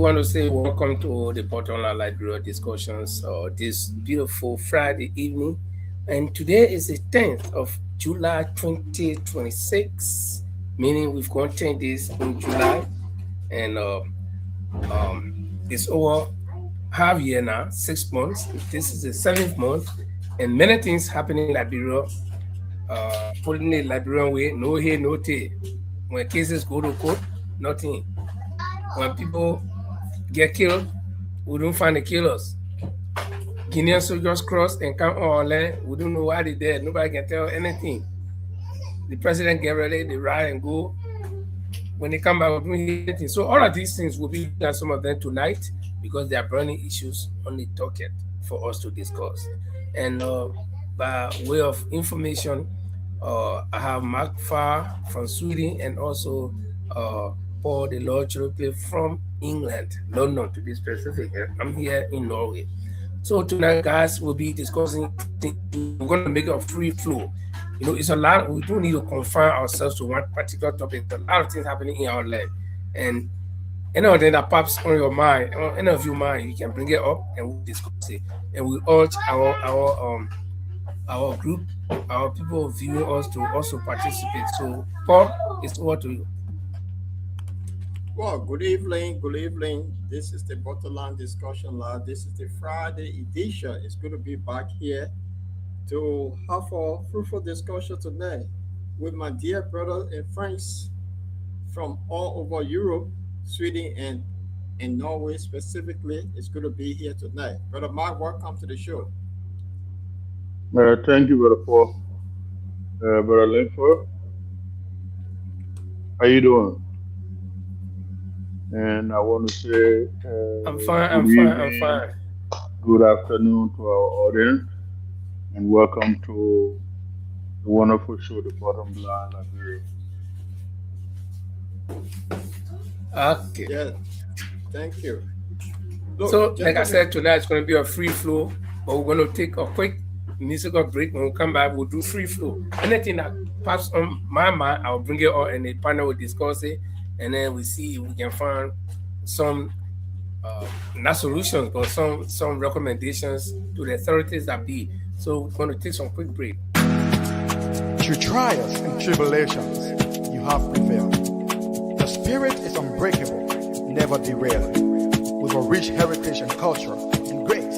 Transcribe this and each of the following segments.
want to say welcome to the Bottomline Library discussions this beautiful Friday evening. And today is the 10th of July 2026, meaning we've gone 10 days in July. And um, it's over half year now, 6 months. This is the seventh month. And many things happening in Liberia, putting the Liberian way, no here, no there. When cases go to court, nothing. When people get killed, we don't find the killers. Guinean soldiers cross and come on our land, we don't know why they're there. Nobody can tell anything. The president get ready, they ride and go. When they come back, we don't hear anything. So all of these things, we'll be looking at some of them tonight because they are burning issues on the docket for us to discuss. And by way of information, I have Mark Farr from Sweden and also Paul the Lord Chiropé from England, London to be specific. I'm here in Norway. So tonight, guys, we'll be discussing. We're going to make it a free flow. You know, it's a lot. We don't need to confine ourselves to one particular topic. There's a lot of things happening in our life, and anything that pops on your mind, or any of your mind, you can bring it up and we'll discuss it. And we urge our group, our people viewing us to also participate. So, Paul, it's over to you. Well, good evening. Good evening. This is the Bottomline Discussion Lab. This is the Friday edition. It's good to be back here to have a fruitful discussion today with my dear brothers and friends from all over Europe, Sweden, and Norway specifically. It's good to be here tonight. Brother Mark, welcome to the show. Thank you, Brother Paul. Brother Linford, how you doing? And I want to say I'm fine. good I'm fine. I'm evening, fine. good afternoon to our audience, and welcome to the wonderful show, The Bottom Line Library. Okay. Yeah, thank you. Look, So, like I gentlemen, said, tonight it's going to be a free flow, but we're going to take a quick musical break. When we come back, we'll do free flow. Anything that pops on my mind, I'll bring it up and the panel will discuss it, and then we see if we can find some, not solutions, but some recommendations to the authorities that be. So, we're going to take some quick break. Through trials and tribulations, you have prevailed. The spirit is unbreakable, never derailed. With a rich heritage and culture and grace,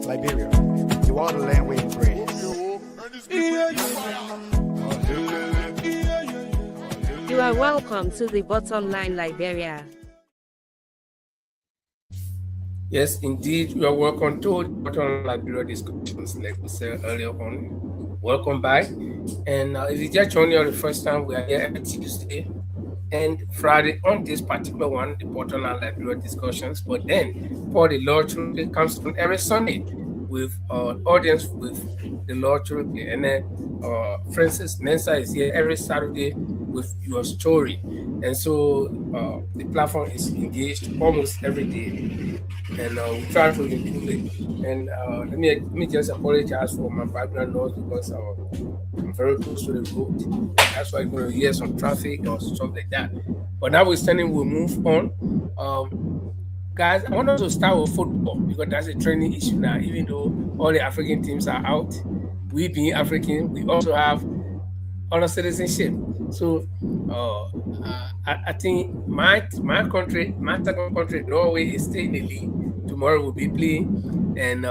Liberia, you are the land we embrace. You are welcome to the Bottomline Liberia. Yes, indeed, you are welcome to the Bottomline Liberia discussions, like we said earlier on. Welcome back. And if you just joined us the first time, we are here every Tuesday and Friday on this particular one, the Bottomline Liberia discussions. But then, for the Lord Truly comes on every Sunday with an audience with the Lord Truly. And then Francis Mensa is here every Saturday with your story. And so the platform is engaged almost every day. And we try to improve it. And let me just apologize for my background noise because I'm very close to the road. That's why you're going to hear some traffic or stuff like that. But notwithstanding, we'll move on. Guys, I want us to start with football because that's a trending issue now. Even though all the African teams are out, we being African, we also have other citizenship. So I think my country, my second country, Norway, is staying in the league. Tomorrow we'll be playing, and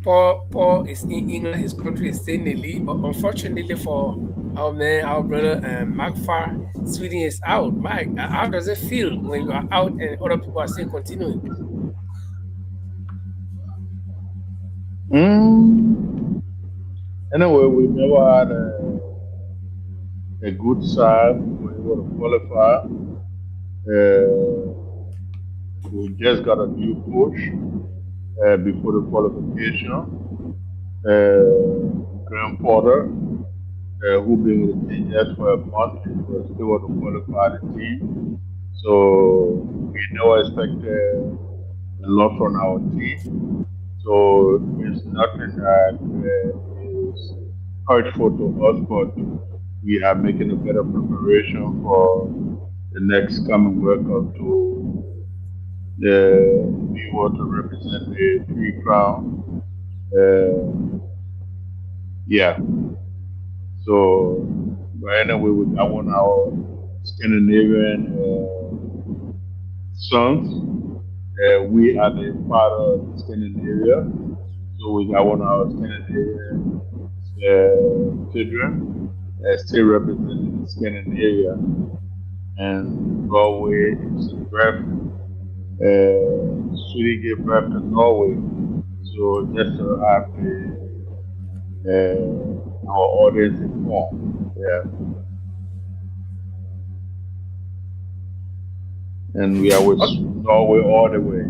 Paul is in England. His country is staying in the league, but unfortunately for our man, our brother, Mark Farr, Sweden is out. Mike, how does it feel when you are out and other people are still continuing? Mm. Anyway, we never had a good side. We were able to qualify. We just got a new coach before the qualification. Graham Porter, who been with the team just for a month, was still able to qualify the team. So we never expected a lot from our team. So it's nothing that is hurtful to us, but we are making a better preparation for the next coming World Cup to We want to represent the three crown. Uh, yeah. So, but anyway, I want our Scandinavian sons. We are the part of Scandinavia, so I want our Scandinavian children still representing Scandinavia, and Norway is birth. Sweden gave birth to Norway, so just to have our audience informed. Yeah, and we are with Norway all the way.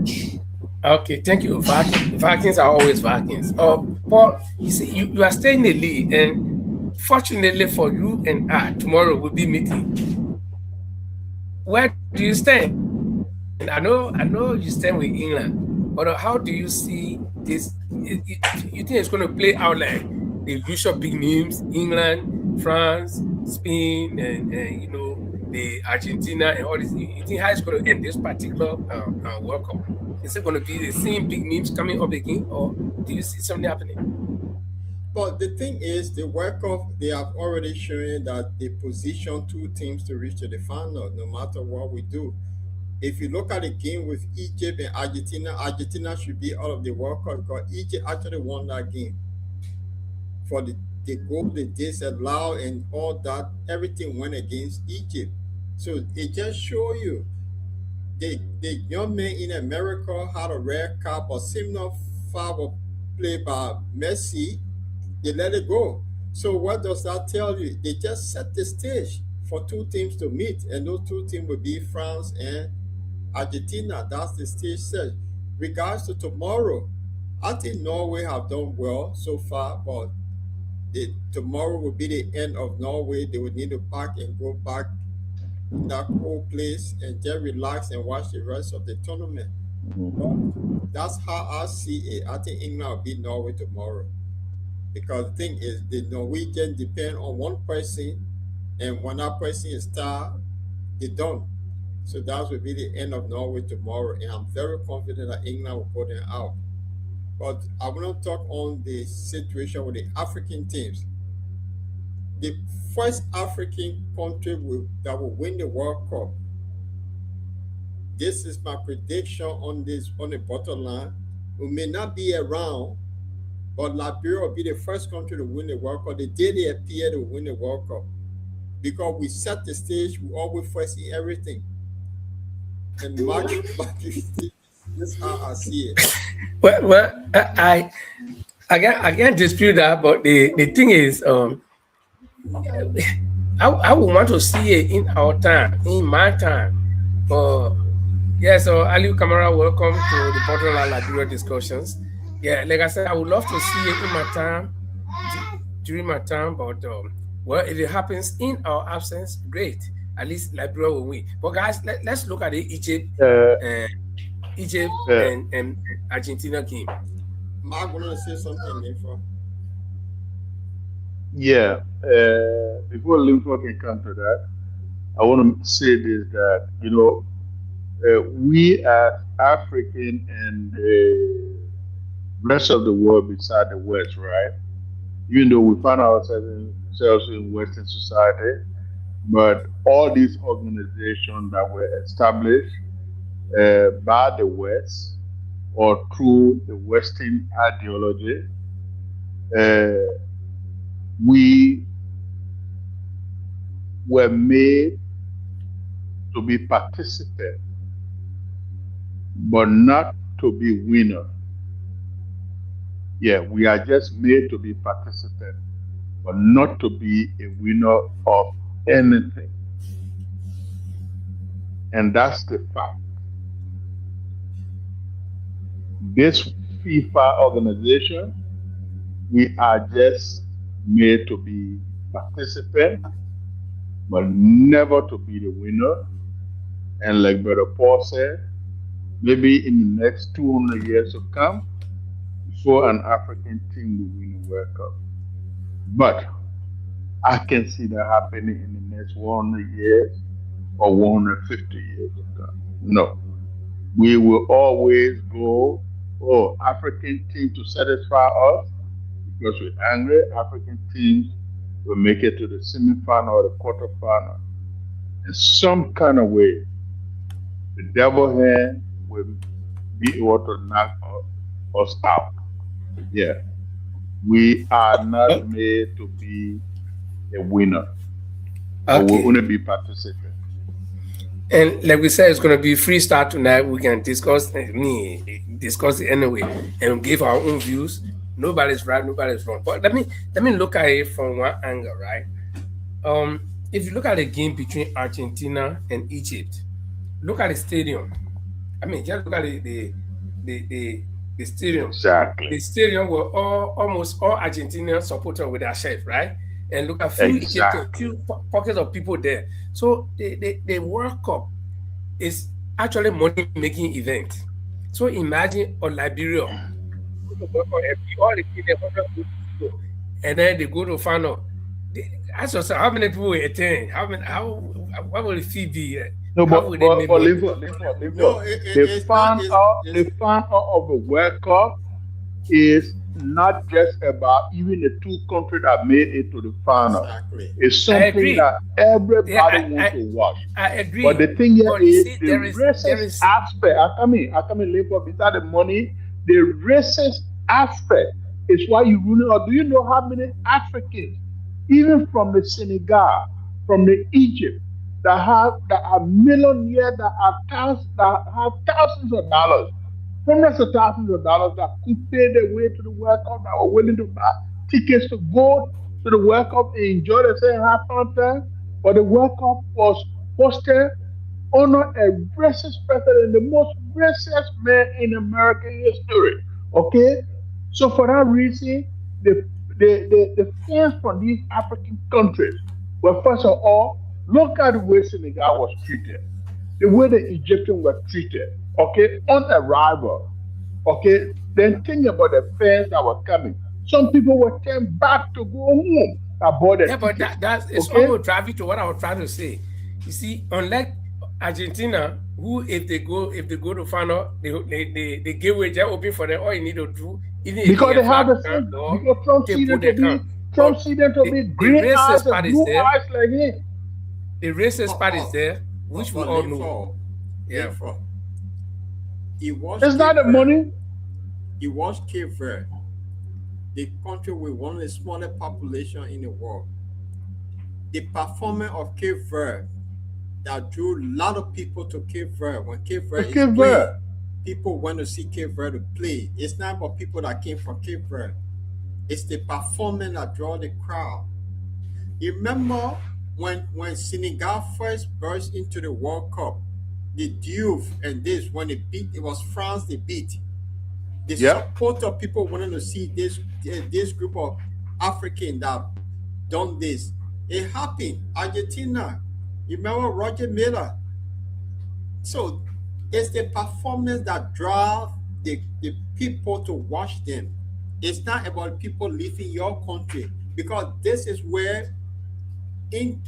Okay, thank you. Vikings are always Vikings. Paul, you see, you are staying in the lead, and fortunately for you and I, tomorrow we'll be meeting. Where do you stand? I know you stand with England, but how do you see this? You think it's going to play out like the usual big names: England, France, Spain, and the Argentina and all this? You think how it's going to end this particular World Cup? Is it going to be the same big names coming up again, or do you see something happening? But the thing is, the World Cup, they have already shown that they position two teams to reach to the final, no matter what we do. If you look at the game with Egypt and Argentina, Argentina should be out of the World Cup because Egypt actually won that game for the goal they disallowed and all that. Everything went against Egypt. So it just show you the young man in America had a red card, but similar foul play by Messi, they let it go. So what does that tell you? They just set the stage for two teams to meet, and those two teams will be France and Argentina. That's the stage set. Regards to tomorrow, I think Norway have done well so far, but tomorrow will be the end of Norway. They will need to pack and go back in that cold place and just relax and watch the rest of the tournament. But that's how I see it. I think England will beat Norway tomorrow because the thing is the Norwegian depend on one person, and when that person is star, they don't. So that will be the end of Norway tomorrow, and I'm very confident that England will put them out. But I want to talk on the situation with the African teams. The first African country that will win the World Cup. This is my prediction on the bottom line. We may not be around, but Liberia will be the first country to win the World Cup. The day they appear to win the World Cup, because we set the stage, we always first in everything. And Mark, this is how I see it. Well, I can't dispute that, but the thing is, I would want to see it in our time, in my time. Uh, yeah, so Ali Kamara, welcome to the Bottomline Liberia discussions. Yeah, like I said, I would love to see it in my time, during my time, but well, if it happens in our absence, great. At least Liberia will win. But guys, let's look at the Uh, uh, Egypt uh, and Argentina game. Mark wanted to say something before. yeah. Before Lincoln can come to that, I want to say this that we as African and the rest of the world beside the West, right? Even though we find ourselves in Western society, but all these organizations that were established by the West or through the Western ideology, uh, we were made to be participants, but not to be winner. Yeah, we are just made to be participants, but not to be a winner of anything. And that's the fact. This FIFA organization, we are just made to be participants, but never to be the winner. And like Brother Paul said, maybe in the next 200 years to come, before an African team will win the World Cup. But I can see that happening in the next 100 years or 150 years to come. No, We will always go, oh, African team to satisfy us because we're angry. African teams will make it to the semifinal or the quarterfinal. In some kind of way, the devil hand will be able to knock us out. Yeah, we are not Oh, made to be a winner, but we're okay. going to be participants. And like we said, it's gonna be freestyle tonight. We can discuss discuss it anyway and give our own views. Nobody's right, nobody's wrong. But let me look at it from one angle, right? If you look at the game between Argentina and Egypt, look at the stadium. I mean, just look at the the, the stadium. The Exactly. stadium were all almost all Argentinian supporters with their chef, right? And look at few Egyptian, Exactly. few pockets of people there. So the World Cup is actually money making event. So imagine on Liberia, go to World Cup every all the team 100 people, and then they go to final. Ask yourself how many people will attend? How what will the fee be? No, How will they make but money? No, the it's not. fun the It's fun of the World Cup is not just about even the two countries that made it to the final. exactly. It's I something agree. that Yeah, everybody wants to watch. I But agree. the thing here But you is see, the there racist is aspect. I come in live for beside the money. The racist aspect is why you really know. Do you know how many Africans, even from the Senegal, from the Egypt, that are millionaires, that have thousands of dollars, hundreds of thousands of dollars that could pay their way to the World Cup, that were willing to buy tickets to go to the World Cup and enjoy the same half time. But the World Cup was hosted honor a racist president, the most racist man in American history. Okay? So for that reason, the fans from these African countries, well, first of all, look at the way Senegal was treated, the way the Egyptians were treated, okay, on arrival. Okay, then think about the fans that were coming. Some people were turned back to go home that bought the yeah, but tickets. that's it's Okay, almost driving to what I was trying to say. You see, unlike Argentina, who if they go to final, they give away just open for them. All you need to do, even if because you they flag have the can same or because table they can. Trump But see them to be the green eyes racist and part is blue there. eyes like him. The racist But part is but there, but, which we but all know. Yeah. Linford, he It's watched not Cape the Verde. money. He watched Cape Verde, the country with one of the smallest population in the world. The performance of Cape Verde that drew a lot of people to Cape Verde. When Cape Verde is Give her. playing, people went to see Cape Verde play. It's not about people that came from Cape Verde. It's the performance that draw the crowd. You remember when Senegal first burst into the World Cup, the Diouf and this when they beat it was France they beat. The Yep. support of people wanting to see this group of African that done this. It happened. Argentina. You remember Roger Miller? So it's the performance that drive the people to watch them. It's not about people leaving your country because this is where in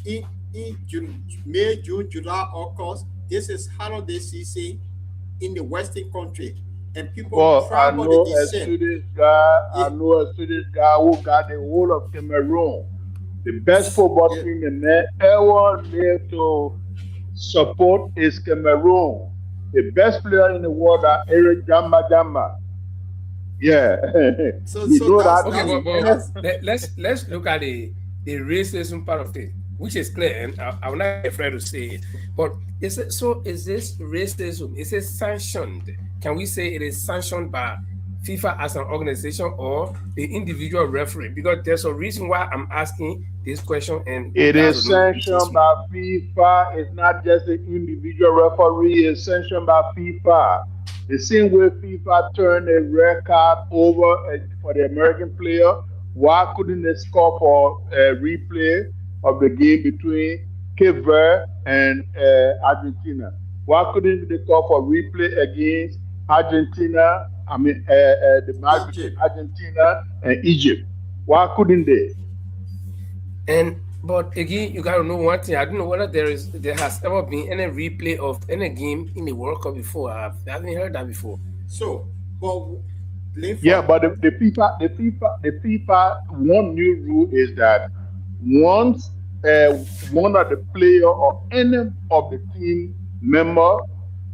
June, May, June, July, August, this is holiday season in the Western country, and people Well, travel the descent. I Yeah, know a Swedish guy who got the whole of Cameroon, the best football yeah. team in there ever lived to support is Cameroon. The best player in the world are Eric Jamba Jamba. Yeah, So we so know that's that Okay, team. that's let's look at the racism part of it, which is clear, and I will not be afraid to say it. But is this racism? Is it sanctioned? Can we say it is sanctioned by FIFA as an organization or the individual referee? Because there's a reason why I'm asking this question, and you It guys is will know the answers sanctioned soon. by FIFA. It's not just the individual referee. It's sanctioned by FIFA. The same way FIFA turned the red card over for the American player, why couldn't they score for a replay of the game between Cape Verde and Argentina? Why couldn't they call for replay against Argentina? The match between Egypt. Argentina and Egypt. Why couldn't they? And But again, you gotta know one thing. I don't know whether there has ever been any replay of any game in the World Cup before. I haven't heard that before. So, but Yeah, Linford, but the FIFA, one new rule is that once one of the player or any of the team member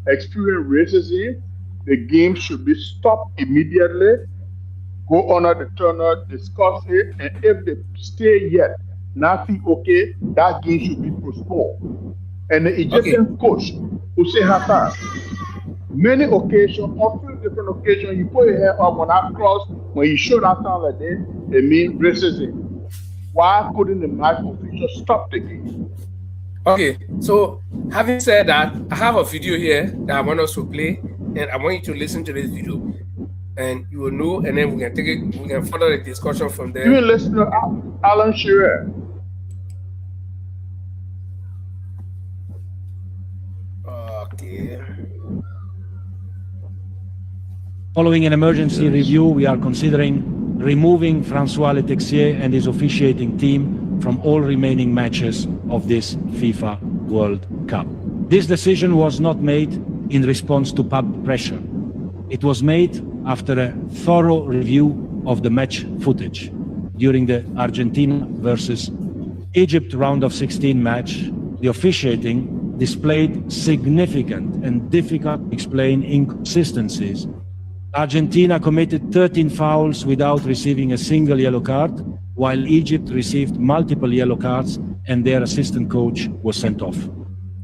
experience racism, the game should be stopped immediately. Go under the tunnel, discuss it, and if they stay yet nothing okay, that game should be postponed. And the Okay, Egyptian coach, Hussein Hassan, many occasions, on few different occasions, you put your hand up on that cross, when you show that sound like this, it means racism. Why couldn't the match official stop the game? okay. So having said that, I have a video here that I want us to play, and I want you to listen to this video, and you will know, and then we can take it. We can further the discussion from there. Even listen to Alan Shearer. Okay. Following an emergency review, we are considering removing Francois Letexier and his officiating team from all remaining matches of this FIFA World Cup. This decision was not made in response to public pressure. It was made after a thorough review of the match footage. During the Argentina versus Egypt round of 16 match, the officiating displayed significant and difficult to explain inconsistencies. Argentina committed 13 fouls without receiving a single yellow card, while Egypt received multiple yellow cards and their assistant coach was sent off.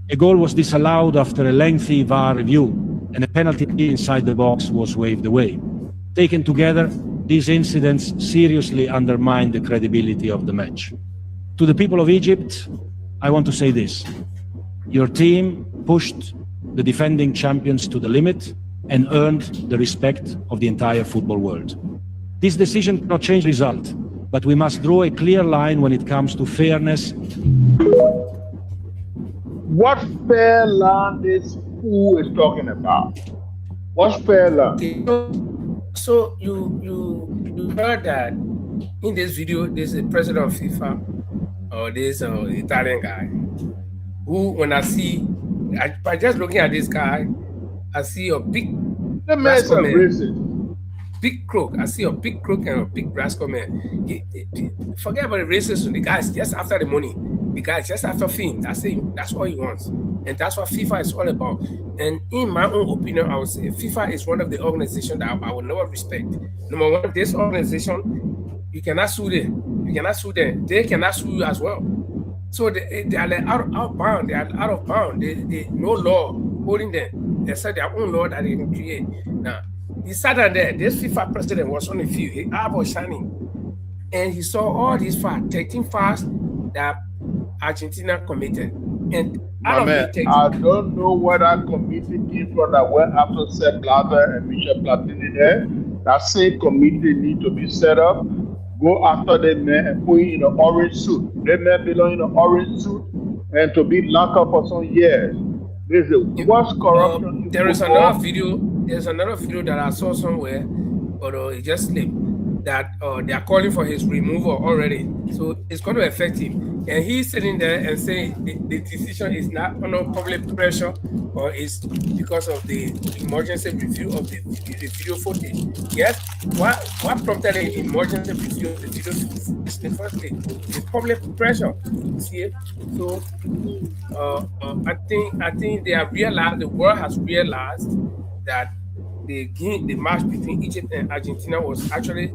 A goal was disallowed after a lengthy VAR review, and a penalty inside the box was waved away. Taken together, these incidents seriously undermine the credibility of the match. To the people of Egypt, I want to say this. Your team pushed the defending champions to the limit and earned the respect of the entire football world. This decision cannot change the result, but we must draw a clear line when it comes to fairness. What fair land this fool is talking about? What's fair land? Okay. So you heard that in this video, there's a president of FIFA, or this Italian guy, who when by just looking at this guy, I see a big The man's a rascal man, racist. big crook. I see a big crook and a big rascal man. Forget about the racism. The guy's just after the money. The guy's just after fame. That's it. That's what he wants, and that's what FIFA is all about. And in my own opinion, I would say FIFA is one of the organizations that I will never respect. Number one, this organization, you cannot sue them. You cannot sue them. They cannot sue you as well. So they are like outbound. They are out of bound. They no law holding them. They said their own law that they can create. Now, he sat down there. This FIFA president was on the field. His eye was shining, and he saw all these fouls, 13 fouls that Argentina committed. And out My of man, the I 13, don't know where that committee came from that went after Sepp Blatter and Michel Platini there. That same committee need to be set up. Go after them man and put in an orange suit. Them men belong in an orange suit and to be locked up for some years. This is the worst corruption in there is football. another video. There's another video that I saw somewhere, but it just slipped. That they are calling for his removal already, so it's going to affect him. And he's sitting there and saying the decision is not under public pressure, or is because of the emergency review of the video footage. Yes, what prompted the emergency review of the video footage in the first place? The public pressure. See it? So I think they have realized, the world has realized that the match between Egypt and Argentina was actually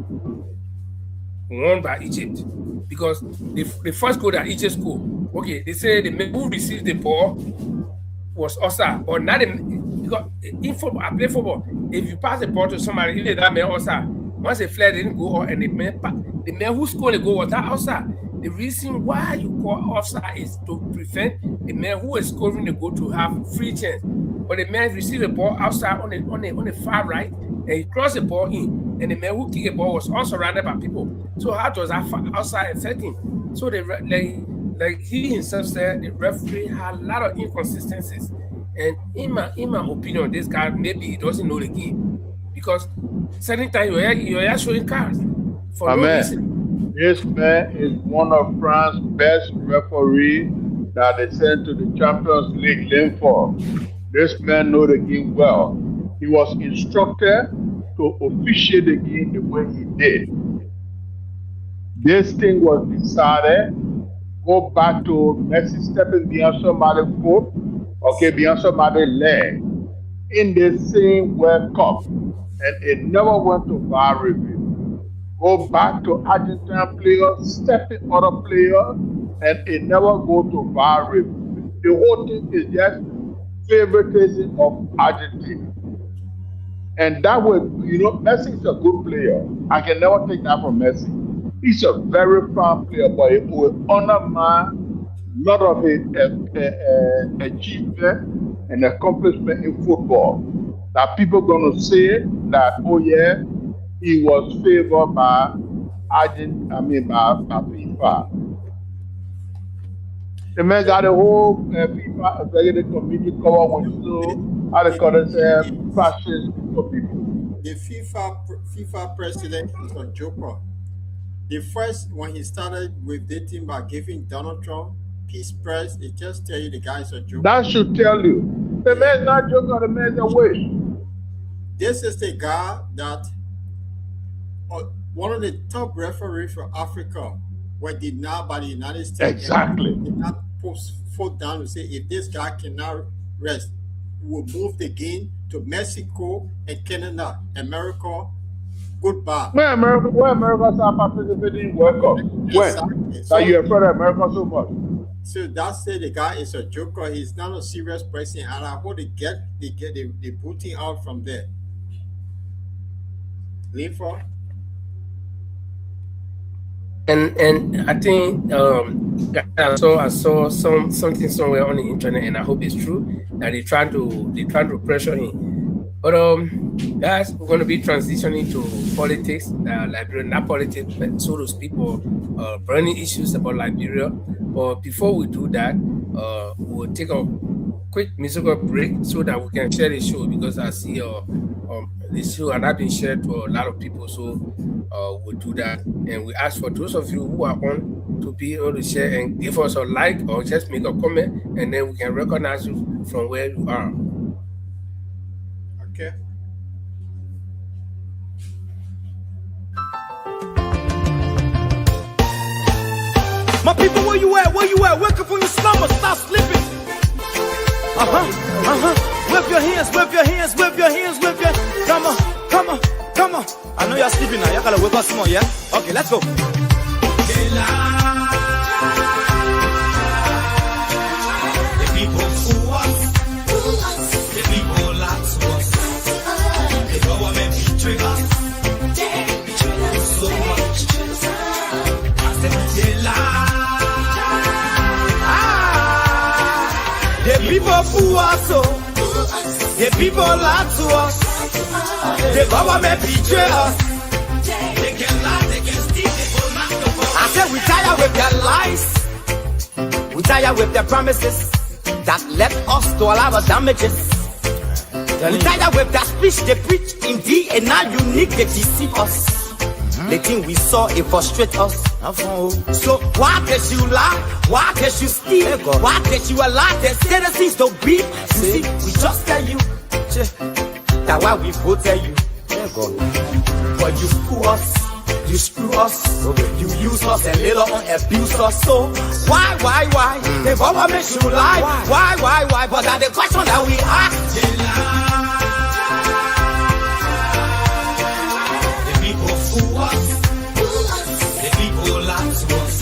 won by Egypt, because the first goal that Egypt scored, okay, they say the man who received the ball was offside, or not. Because in football, I play football. If you pass the ball to somebody, if that man offside, once the flare didn't go out and the man who scored the goal was that outside. The reason why you call offside is to prevent the man who is scoring the goal to have free chance. But the man received the ball outside on the far right, and he crossed the ball in, and the man who kicked the ball was also surrounded by people. So how does that outside affect him? So like he himself said, the referee had a lot of inconsistencies. And in my opinion, this guy maybe he doesn't know the game, because certain times you're showing cards for My no man, reason. This man is one of France's best referee that they sent to the Champions League lane for. This man knows the game well. He was instructed to officiate the game the way he did. This thing was decided. Go back to Messi stepping behind somebody's foot, okay, behind somebody's leg in the same World Cup, and it never went to VAR review. Go back to Argentine players stepping other players, and it never go to VAR review. The whole thing is just favoritism of Argentina. And that would, Messi is a good player. I can never take that from Messi. He's a very fine player, but it will undermine a lot of his achievement and accomplishment in football. That people gonna say that, oh yeah, he was favored by by FIFA. The man got a whole FIFA executive committee cover with so how they call it fashion for people. The FIFA president is a joker. The first, when he started with dating by giving Donald Trump peace prize, it just tell you the guy is a joker. That should tell you. The man's not joker, the man's a wish. This is the guy that one of the top referees for Africa were denied by the United States. Exactly. Did not post foot down to say if this guy cannot rest, we will move the game to Mexico and Canada. America, goodbye. Where America start participating in World Cup? When? So you have heard America so much. So that said the guy is a joker. He's not a serious person, and I hope they put him out from there. Linford? And I think I saw something somewhere on the internet, and I hope it's true that they trying to pressure him. But guys, we're going to be transitioning to politics, Liberia, not politics, but so those people burning issues about Liberia. But before we do that, we'll take a quick musical break so that we can share the show, because I see this show has not been shared to a lot of people, so we'll do that. And we ask for those of you who are on to be able to share and give us a like or just make a comment, and then we can recognize you from where you are. Okay. My people, where you at? Where you at? Wake up from your slumber, stop sleeping. Whip your hands, whip your hands, whip your hands, whip your. Come on, come on, come on. I know you're sleeping now. You gotta wake up some more, yeah? Okay, let's go. The people who us, the people lie to us, the government betray us, so much. I said they lie. The people who us, the people lie to us, the government betray us. They can lie, they can steal, they will not go. I said we tired with their lies, we tired with their promises that led us to a lot of damages. We tired with that speech they preach indeed, and now unique they deceive us. The thing we saw, it frustrate us. So why can't you lie? Why can't you steal? Why can't you allow the citizens to beat? You see, we just tell you that why we voted you. But you fool us, you screw us, you use us and later on abuse us. So why? The government should lie. Why? But that's the question that we ask. They lie. The people fool us, the people lie to us,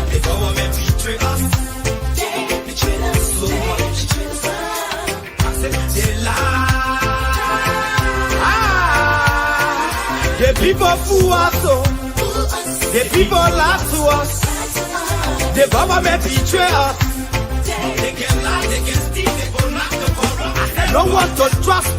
the government betray us, they betray us so much. I said they lie. The people fool us, the people lie to us, the government betray us. They can lie, they can steal, they will not corrupt. No one to trust.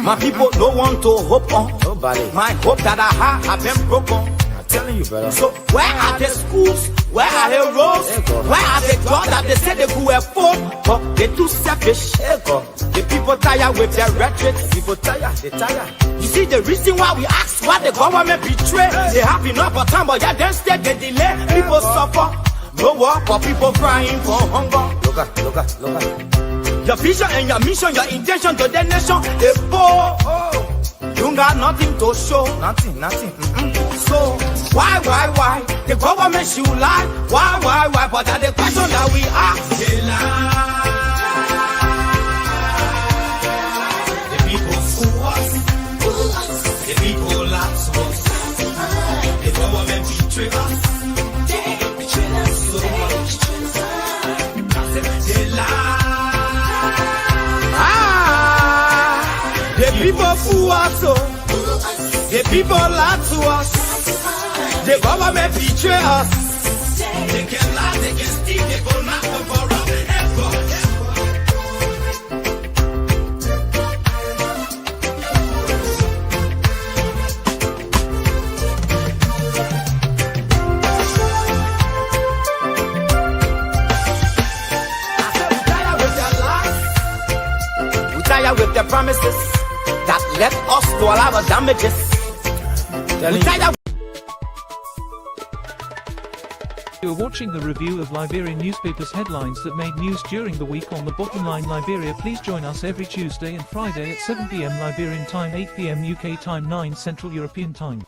My people, no one to hope on. Nobody. My hope that I have been broken. I'm telling you, brother. So where are the schools? Where are the roads? Where are the jobs that they say they could afford? But they're too selfish. The people tired with their rhetoric. People tired, they tired. You see the reason why we ask why the government betray. They have enough of time, but yeah, then stay they delay. People suffer, no work, but people crying for hunger. Look at. Your vision and your mission, your intention to the nation, they poor. You got nothing to show. Nothing. So, why? The government should lie. Why? But that's the question that we ask. They lie. The people fool us. The people lie to us. The government betray us. So they lie. The people fool us. The people lie to us. The government betray us. They can lie, they can steal, they go knock the corrupt ever. We tired with their promises that led us to all our damages. We tired. You are watching the review of Liberian newspapers' headlines that made news during the week on the Bottomline Liberia. Please join us every Tuesday and Friday at 7 p.m. Liberian time, 8 p.m. UK time, 9 Central European time.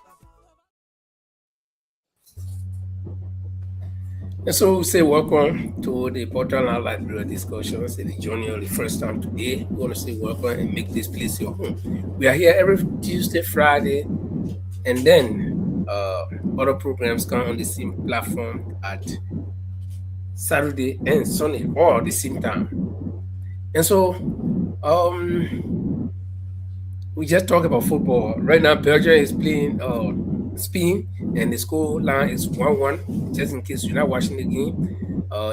And so we say welcome to the Bottomline Liberia discussions. It's the journey of the first time today. We want to say welcome and make this place your home. We are here every Tuesday, Friday, and then other programs come on the same platform at Saturday and Sunday, all at the same time. And so we just talk about football. Right now, Belgium is playing Spain, and the score line is 1-1. Just in case you're not watching the game,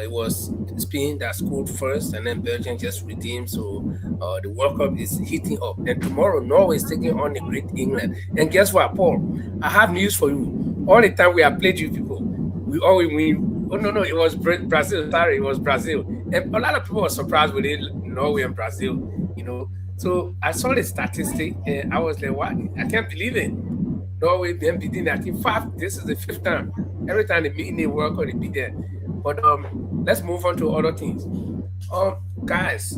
it was Spain that scored first, and then Belgium just redeemed. So the World Cup is heating up. And tomorrow, Norway is taking on the great England. And guess what, Paul? I have news for you. All the time we have played you people, we always win. Oh no, it was Brazil. Sorry, it was Brazil. And a lot of people were surprised with it, Norway and Brazil. So I saw the statistic, and I was like, what? I can't believe it. Norway been beating that team five. This is the fifth time. Every time they meet in the World Cup, they beat them. But let's move on to other things. Guys,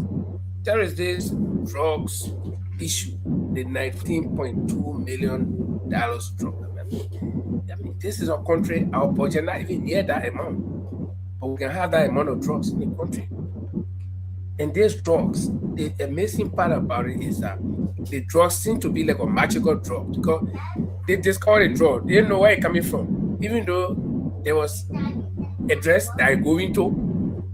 there is this drugs issue, the $19.2 million drug. I mean, this is our country. Our budget not even near that amount, but we can have that amount of drugs in the country. And these drugs, the amazing part about it is that the drugs seem to be like a magical drug, because they discovered a drug. They didn't know where it's coming from, even though there was a dress that I go into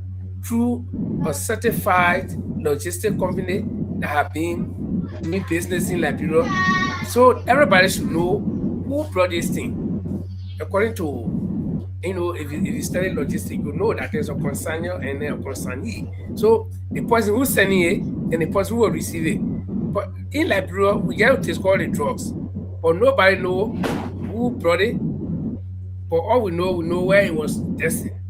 through a certified logistic company that have been doing business in Liberia. So everybody should know who brought this thing. According to, if you study logistics, you know that there's a consignor and then a consignee. So the person who's sending it and the person who will receive it. But in Liberia, we get to discover the drugs, but nobody know who brought it. But all we know where it was destined.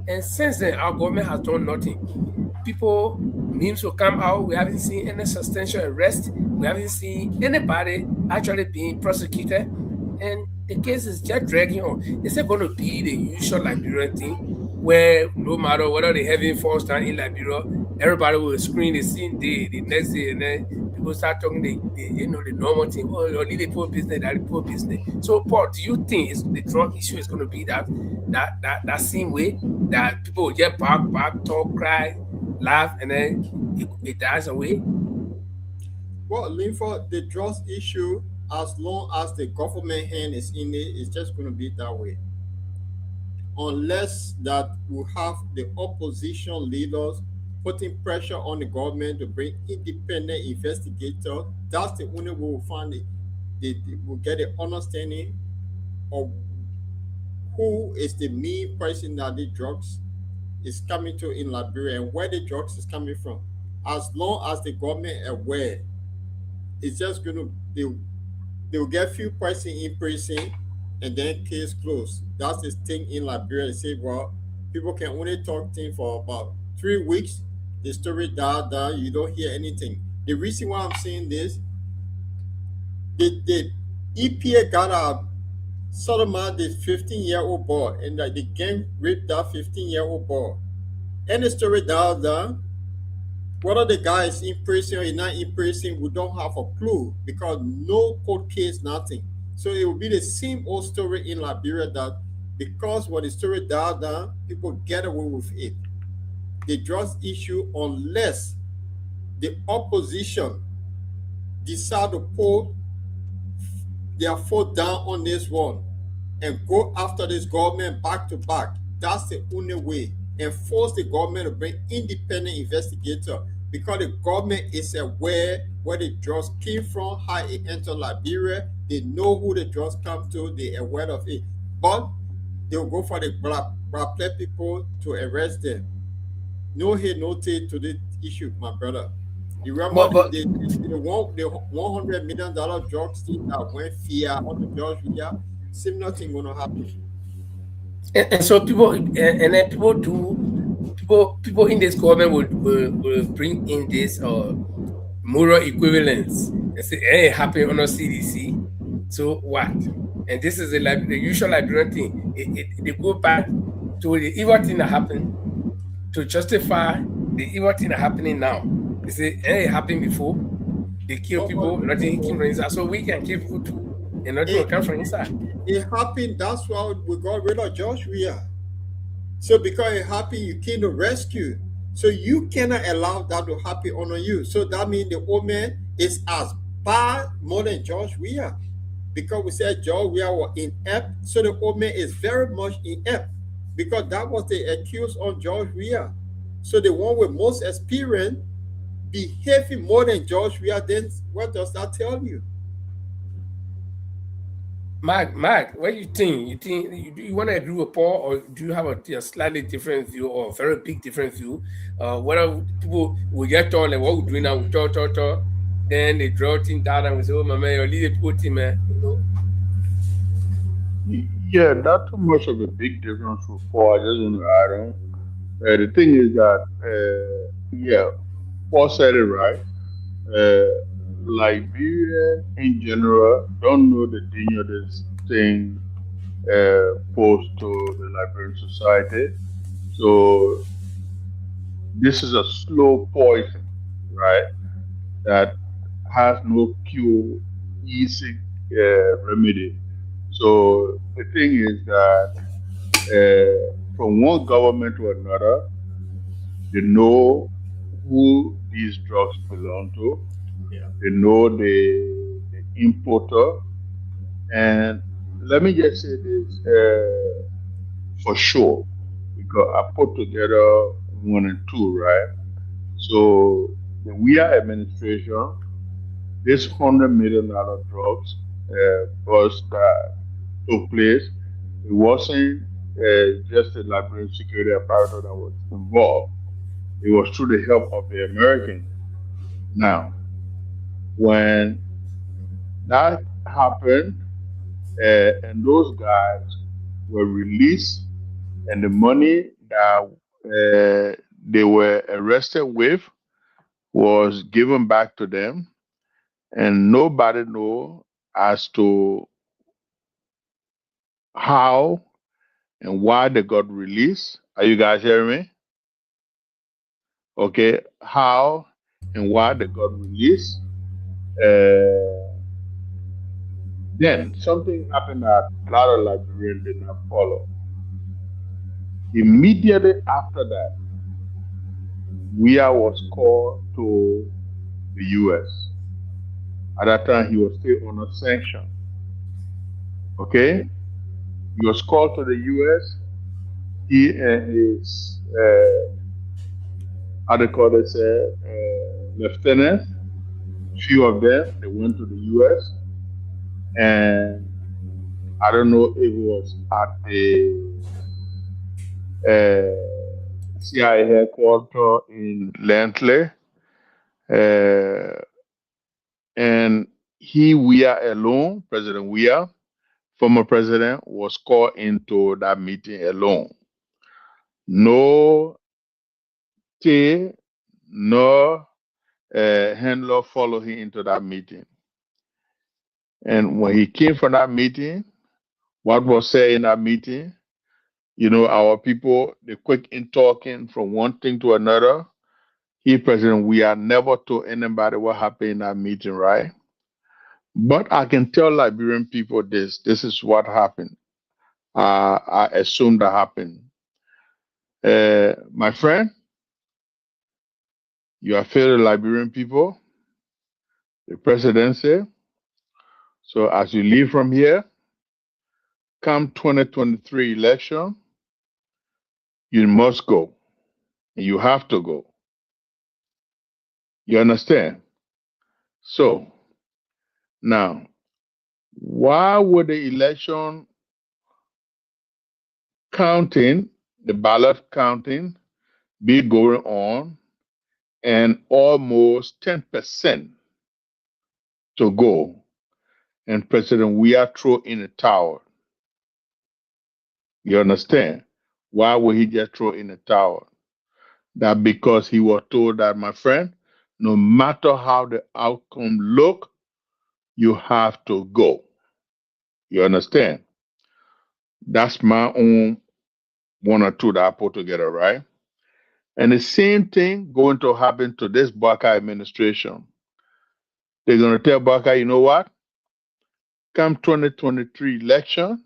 And since then, our government has done nothing. People, memes will come out. We haven't seen any substantial arrest. We haven't seen anybody actually being prosecuted. And the case is just dragging on. It's not going to be the usual Liberian thing where no matter whether they having false down in Liberia, everybody will screen the same day, the next day, and then people start talking the normal thing. Oh, you need a poor business, that poor business. So, Paul, do you think the drug issue is going to be that same way, that people will get back, talk, cry, laugh, and then it dies away? Well, Linford, the drugs issue, as long as the government hand is in it, it's just going to be that way. Unless that we have the opposition leaders putting pressure on the government to bring independent investigators, that's the only way we'll find it. We'll get an understanding of who is the main person that the drugs is coming to in Liberia and where the drugs is coming from. As long as the government aware, it's just going to, they'll get few person in prison and then case closed. That's the thing in Liberia. They say, well, people can only talk thing for about 3 weeks. The story died, you don't hear anything. The reason why I'm saying this, the EPA got a Solomon, the 15-year-old boy, and the gang raped that 15-year-old boy. Any story down, whether the guy is in prison or he's not in prison, we don't have a clue because no court case, nothing. So it will be the same old story in Liberia that because when the story died down, people get away with it. The drugs issue unless the opposition decide to pull their foot down on this one and go after this government back to back. That's the only way. And force the government to bring independent investigator because the government is aware where the drugs came from, how it entered Liberia. They know who the drugs come to. They are aware of it. But they will go for the black people to arrest them. No hate, no take to this issue, my brother. You remember But the $100 million drug scheme that went fear on the George Villa? Same nothing gonna happen. and so people and then people do people in this government will bring in this moral equivalence and say, hey, it happened on a CDC. So what? And this is the usual Liberian thing. They go back to the evil thing that happened to justify the evil thing that happening now. They say, hey, it happened before. They kill people, nothing came from inside. So we can kill people too, and nothing will It, come from inside. it happened, that's why we got rid of George Villa. So because it happened, you came to rescue. So you cannot allow that to happen on you. So that means the old man is as bad more than George Weah. Because we said George Weah was inept, so the old man is very much inept. Because that was the accuse on George Weah. So the one with most experience behaving more than George Weah, then what does that tell you? Mark, what do you think? You think you want to agree with Paul, or do you have a slightly different view, or a very big different view? Whether people will get told like what we're doing now, we talk, then they draw things down and we say, "Oh, my man, you lead the people team, man." You know, Yeah, not too much of a big difference for Paul. I just want to add on. The thing is that, yeah, Paul said it right. Uh, Liberia in general don't know the danger this thing posed to the Liberian society. So this is a slow poison, right? That has no cure, easy remedy. So the thing is that from one government to another, they know who these drugs belong to. Yeah. They know the importer. And let me just say this for sure, because I put together one and two, right? So the WIA administration, this $100 million drugs bust that took place, it wasn't just the Liberian security apparatus that was involved. It was through the help of the Americans. Now, when that happened, and those guys were released, and the money that they were arrested with was given back to them, and nobody know as to how and why they got released. Are you guys hearing me? Okay, how and why they got released. Uh, then something happened that a lot of Liberians did not follow. Immediately after that, Weah was called to the U.S. At that time, he was still under sanction. Okay, he was called to the U.S. He and his how they call it, lieutenants, few of them, they went to the U.S. and I don't know if it was at the CIA headquarters in Langley, uh, and Weah alone, President Weah, former president, was called into that meeting alone. No tea, no handler followed him into that meeting. And when he came from that meeting, what was said in that meeting, our people, they quick in talking from one thing to another. He, President, we are never told anybody what happened in that meeting, right? But I can tell Liberian people this. This is what happened. I assume that happened. My friend, you are failed Liberian people, the presidency. So as you leave from here, come 2023 election, you must go. And you have to go. You understand? So now, why would the election counting, the ballot counting, be going on and almost 10% to go? And President, we are thrown in the tower. You understand? Why would he just throw in the tower? That because he was told that, my friend, no matter how the outcome look, you have to go. You understand? That's my own one or two that I put together, right? And the same thing going to happen to this Baka administration. They're going to tell Baka, you know what? Come 2023 election,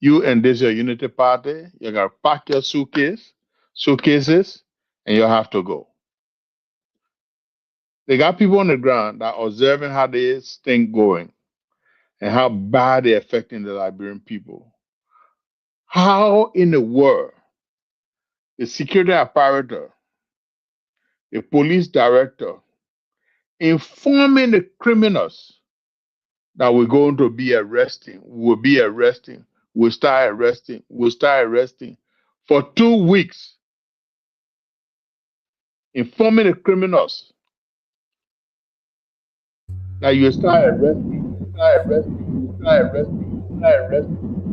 you and this your unity party, you got to pack your suitcases, and you have to go. They got people on the ground that are observing how this thing going and how bad they're affecting the Liberian people. How in the world the security apparatus, the police director, informing the criminals that we're going to be arresting, we'll start arresting for 2 weeks, informing the criminals that you start arresting.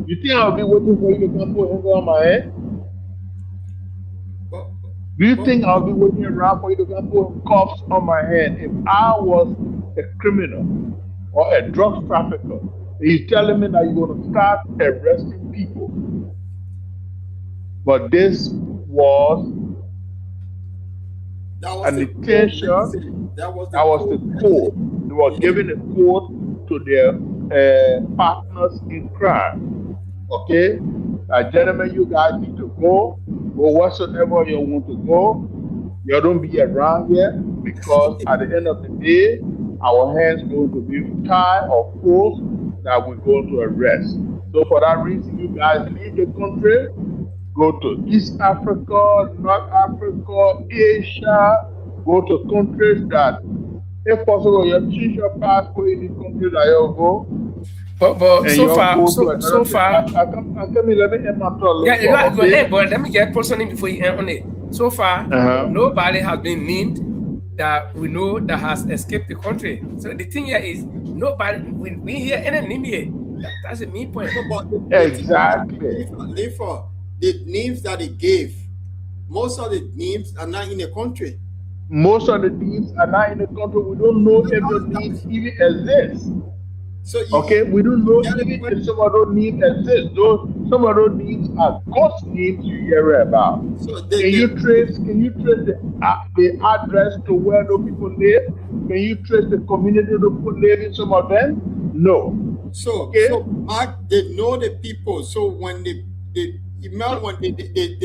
You think I'll be waiting for you to come put hands on my head? Do you think I'll be waiting around for you to come put cuffs on my head if I was a criminal or a drug trafficker? He's telling me that you're going to start arresting people. But this was an intention. That was the code. They were giving a code to their partners in crime. Okay? Gentlemen, you guys need to go whatsoever you want to go. You don't be around here because at the end of the day, our hands going to be tied or forced that we're going to arrest. So for that reason, you guys leave the country, go to East Africa, North Africa, Asia, go to countries that, if possible, you change your passport in the country that you go. But so far, I come let me end my talk. Yeah, go ahead, but let me get personally before you end on it. So far, nobody has been named that we know that has escaped the country. So the thing here is nobody we hear any name here. That's the main point. Exactly. The names that they gave, most of the names are not in the country. Most of the names are not in the country. We don't know if the names even exist. So we don't know even if some of those names exist. Some of those names are ghost names you hear about. So can you trace the address to where those people live? Can you trace the community those people live in? Some of them, no. So Mark, they know the people. So when they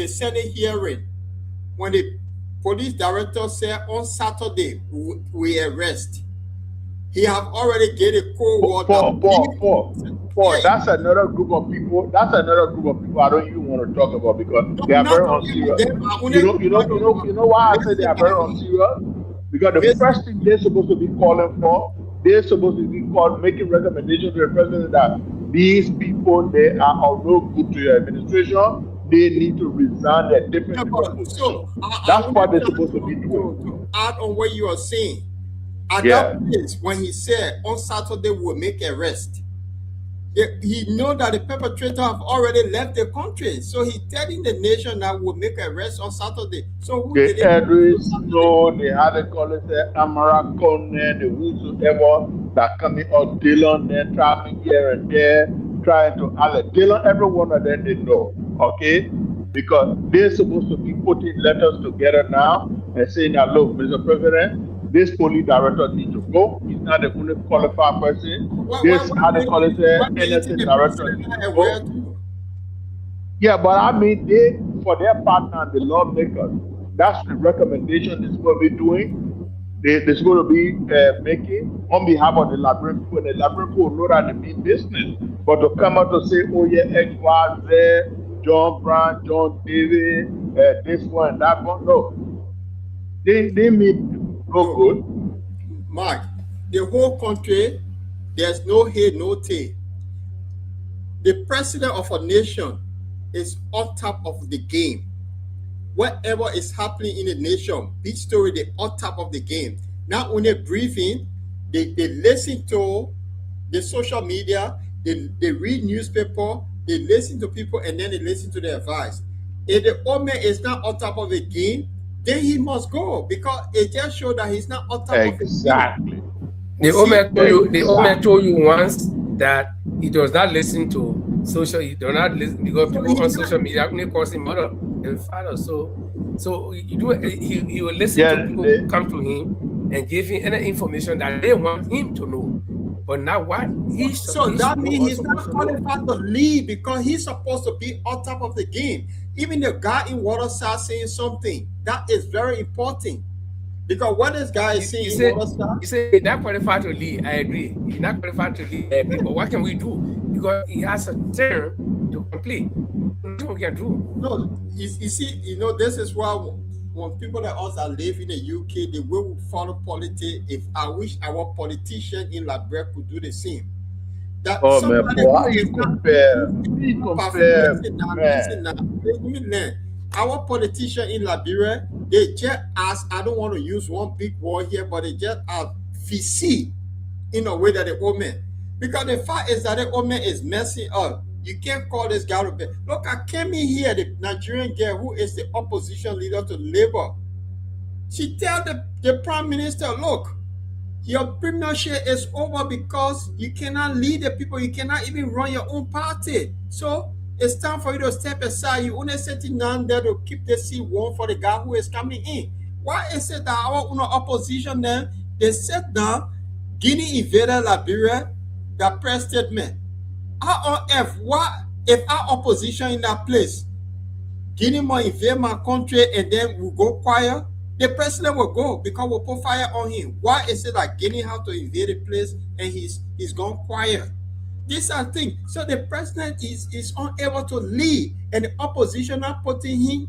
send a hearing, when the police director said on Saturday we arrest, he have already get a code word. That's another group of people. I don't even want to talk about because they are very unserious. You know why I say they are very unserious? Because the first thing they're supposed to be calling for, they're supposed to be making recommendations to the president that these people, they are of no good to your administration. They need to resign their different positions. That's what they're supposed to be doing. To add on what you are saying, at that place, when he said on Saturday we'll make arrest, He know that the perpetrator have already left the country, so he telling the nation that we'll make arrest on Saturday. So who The did it Edwin on Saturday? Snow, they had a call it Amara Conan, the whosoever that coming out Dylan, then traveling here and there, trying to Alec Dylan, every one of them they know, okay? Because they're supposed to be putting letters together now and saying that look, Mr. President, this police director needs to go. He's not the only qualified person. This how they call it What do you think NSA the director president needs not to aware go. to? Yeah, but I mean, they for their partner, the lawmakers, that's the recommendation they're going to be doing. They're going to be making on behalf of the Liberian people. And the Liberian people know that they mean business. But to come out to say, oh yeah, X, Y, Z, John Brown, John David, this one, that one, no. They mean no No, good. Mark, the whole country, there's no head, no tail. The president of a nation is on top of the game. Whatever is happening in the nation, big story, they on top of the game. Not only briefing, they listen to the social media, they read newspaper, they listen to people, and then they listen to their advice. If the old man is not on top of the game, then he must go because it just shows that he's not on top of the game. Exactly. The See, Omer told you once that he does not listen to social. He does not listen because so people on he's social not, media only call him mother and father. So you do. He will listen Yeah, to people who come to him and give him any information that they want him to know, but not what so he that should know means or he's not supposed to know. qualified to lead because he's supposed to be on top of the game. Even the guy in Waterside saying something that is very important because what this guy is You saying in say Waterside, he's not qualified to lead. I agree. He's not qualified to lead. I agree. But what can we do? Because he has a term to complete. Nothing we can do. no, you see, this is why when people like us that live in the UK, the way we follow politics, if I wish our politician in Liberia could do the same. That oh man, somebody Paul, who how is you not compare? How you perfect. compare, Listen man? now, let me learn. Our politician in Liberia, they just ask, I don't want to use one big word here, but they just ask VC in a way that the old man. Because the fact is that the old man is messing up. You can't call this guy to be. Look, I came in here, the Nigerian girl who is the opposition leader to Labour. She tell the prime minister, look, your premiership is over because you cannot lead the people. You cannot even run your own party. So it's time for you to step aside. You only sitting down there to keep the seat warm for the guy who is coming in. Why is it that our opposition then they sit down, Guinea invaded Liberia, that press statement? How on earth, why if our opposition in that place, Guinea might invade my country and then we go quiet? The president will go because we'll put fire on him. Why is it that Guinea have to invade the place and he's gone quiet? These are things. So the president is unable to lead, and the opposition are putting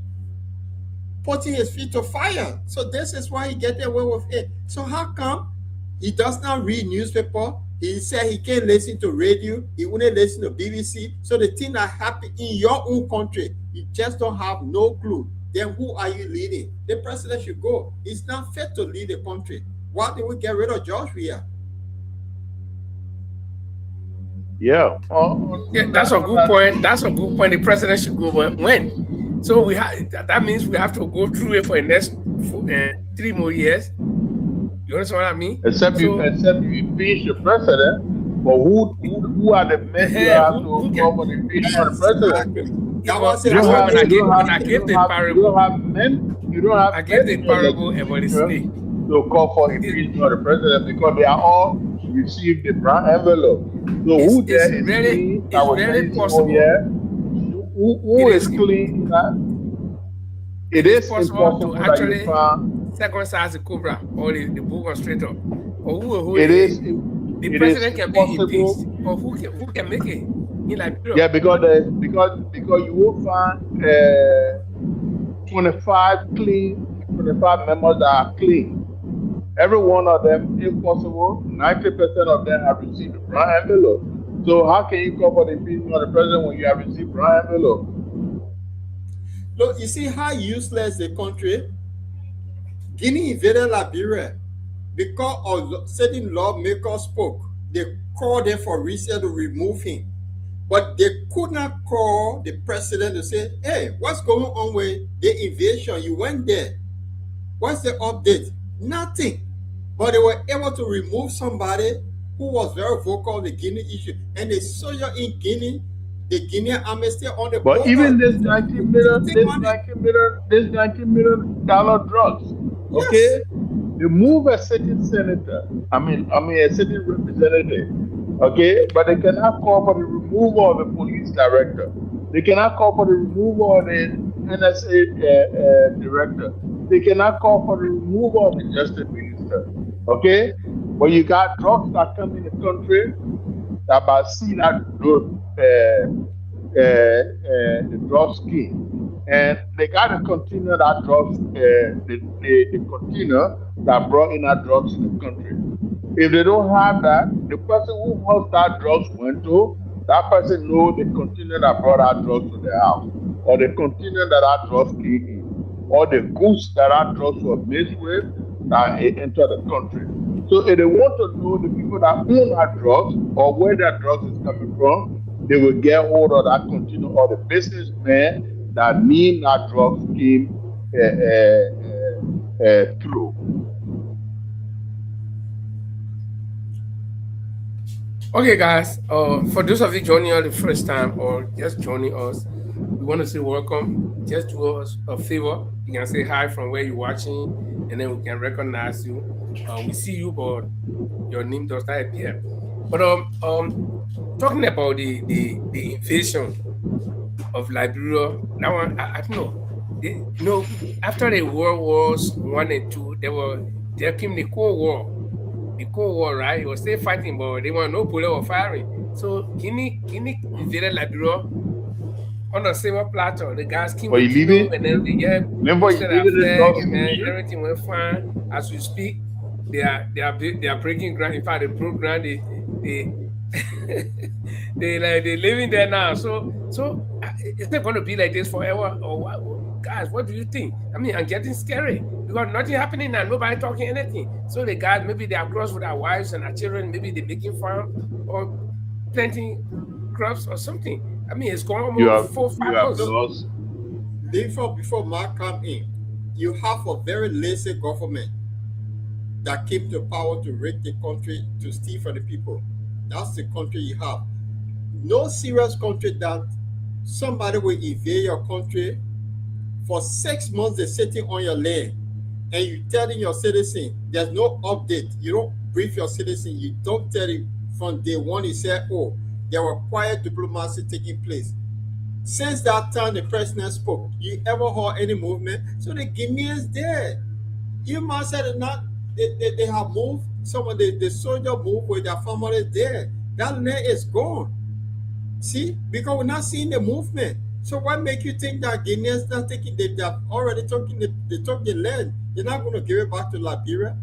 his feet to fire. So this is why he get away with it. So how come he does not read newspaper? He said he can't listen to radio. He only listen to BBC. So the thing that happen in your own country, you just don't have no clue. Then who are you leading? The president should go. It's not fit to lead the country. Why did we get rid of George Weah? Yeah. Yeah, that's a good point. That's a good point. The president should go, but when? So we have that means we have to go through it for the next 3 more years. You understand what I mean? Except you impeach the president, but who are the men you have to go for the impeachment of the president? That was You it. don't have when I you gave don't when have I you gave don't the have you parable, don't have men you don't have I gave the men in your parable about the legislature snake. to call for impeachment of the president because they are all received the brown envelope. So It's who there is very clean? I was very saying, oh possible. yeah, who It is is clean? It it is is possible to impossible that you actually find. circumcise the cobra or the bull constrictor, or who will hold It it. is The it is president can be impossible. impeached, or who can make it in Liberia? Yeah, because you will find 25 members that are clean. Every one of them, if possible, 90% of them have received a brown envelope. So how can you call for the impeachment of the president when you have received brown envelope? Look, you see how useless the country. Guinea invaded Liberia because of certain lawmakers spoke. They called them for reason to remove him. But they could not call the president to say, hey, what's going on with the invasion? You went there. What's the update? Nothing. But they were able to remove somebody who was very vocal on the Guinea issue. And the soldier in Guinea, the Guinean army is still on the But even border. this So 19 still million, think this on it. 19 million, this $19 million drugs, Yes. okay? Remove a sitting senator. I mean a sitting representative. Okay, but they cannot call for the removal of the police director. They cannot call for the removal of the NSA director. They cannot call for the removal of the justice minister. Okay, but you got drugs that come in the country that about see that the drug scheme, and they got to continue that drugs, the container that brought in that drugs in the country. If they don't have that, the person who owns that drugs went to, that person know the container that brought that drugs to their house, or the container that that drugs came in, or the goods that that drugs were mixed with that entered the country. So if they want to know the people that own that drugs or where that drugs is coming from, they will get hold of that container or the businessman that mean that drugs came through. Okay, guys. For those of you joining us the first time or just joining us, we want to say welcome. Just do us a favor. You can say hi from where you're watching, and then we can recognize you. We see you, but your name does not appear. But talking about the invasion of Liberia, that one I don't know. After the World Wars One and Two, there came the Cold War. The Cold War, right? It was still fighting, but they were no bullet or firing. So Guinea invaded Liberia on a silver platter. The guys came For with you kilo, leaving, and then they just remember you posted our leaving the flag, drug and then issue? everything went fine. As we speak, they are breaking ground. In fact, they broke ground. They they're living there now. So it's not going to be like this forever. Or what, guys, what do you think? I mean, I'm getting scary because nothing happening now. Nobody talking anything. So the guys, maybe they are close with our wives and our children. Maybe they're making farm or planting crops or something. I mean, it's going You almost have four, you five have months. Look, lost. before Mark come in, you have a very lazy government that came to power to rig the country to steal from the people. That's the country you have. No serious country that somebody will invade your country for 6 months. They're sitting on your land, and you telling your citizen there's no update. You don't brief your citizen. You don't tell him from day one. You say, oh, there were quiet diplomacy taking place. Since that time the president spoke, you ever heard any movement? So the Guineans there. You must have not. They have moved. Some of the soldier moved with their family there. That land is gone. See, because we're not seeing the movement. So what make you think that Guineans not taking? They have already taken they took the land. They're not going to give it back to Liberia.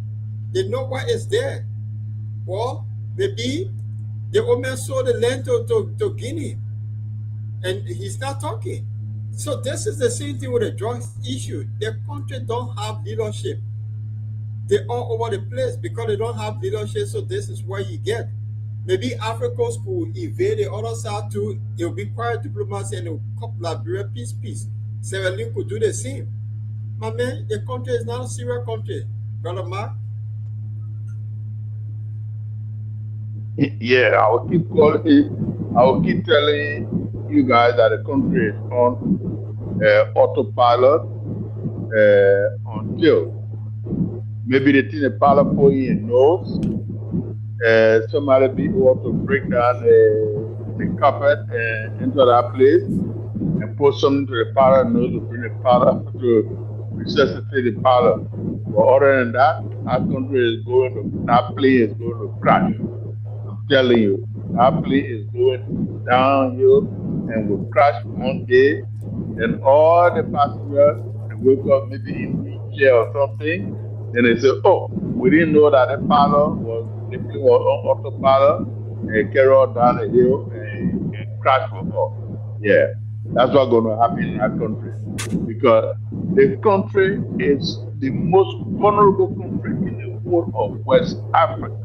They know what is there. Well, maybe the woman sold the land to Guinea, and he's not talking. So this is the same thing with the drugs issue. The country don't have leadership. They're all over the place because they don't have leadership. So this is what you get. Maybe Africa could invade the other side too. It will be quiet diplomacy and it will come Liberia peace. Sierra Leone could do the same. My man, the country is not a serious country. Brother Mark, Yeah, I will keep calling. I will keep telling you guys that the country is on autopilot until maybe the thing the pilot put in knows. Somebody be able to break down the carpet into that place and put something to the pilot nose to bring the pilot to resuscitate the pilot. But other than that, our country is going to that plane is going to crash. I'm telling you, that plane is going downhill and will crash one day. Then all the passengers they wake up maybe in wheelchair or something. Then they say, "Oh, we didn't know that the plane was on autopilot and carry on down the hill and crash for us." Yeah, that's what's going to happen in our country because the country is the most vulnerable country in the whole of West Africa.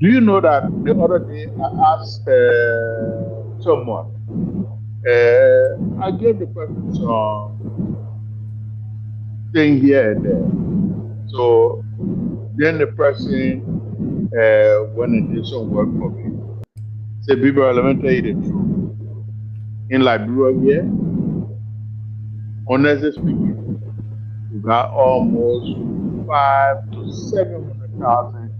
Do you know that the other day I asked someone. I gave the person some thing here and there. So then the person went and did some work for me. Say, people, let me tell you the truth. In Liberia here, honestly speaking, we got almost 5 to 700,000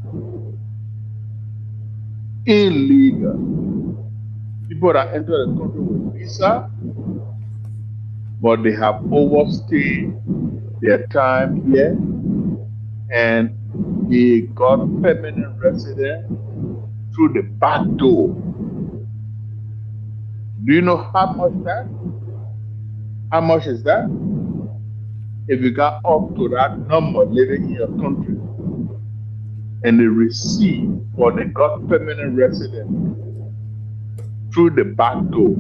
illegal people that enter the country with visa, but they have overstayed their time here and they got permanent residence through the back door. Do you know how much that? How much is that? If you got up to that number living in your country and they receive or they got permanent residence through the back door.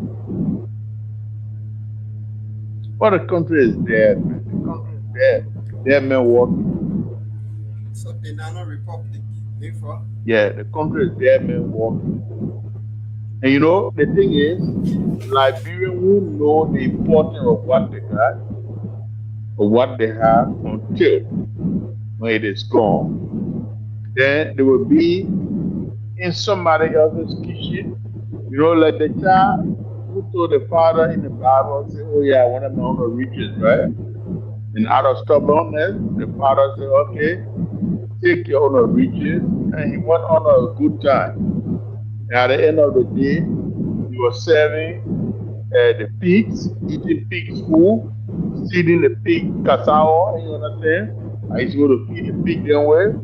But the country is dead, man. The country is dead. Dead men walking. So Banana Republic, therefore. Yeah, the country is dead men walking. And you know, the thing is, Liberians will know the importance of what they got or what they have until when it is gone. Then they will be in somebody else's kitchen. You know, like the child who told the father in the Bible, say, oh yeah, I want to know the riches, right? And out of stubbornness, the father said, okay, take your own riches. And he went on a good time. And at the end of the day, he was serving the pigs, eating pigs' food, feeding the pig cassava, you understand? And he's going to feed the pig them way.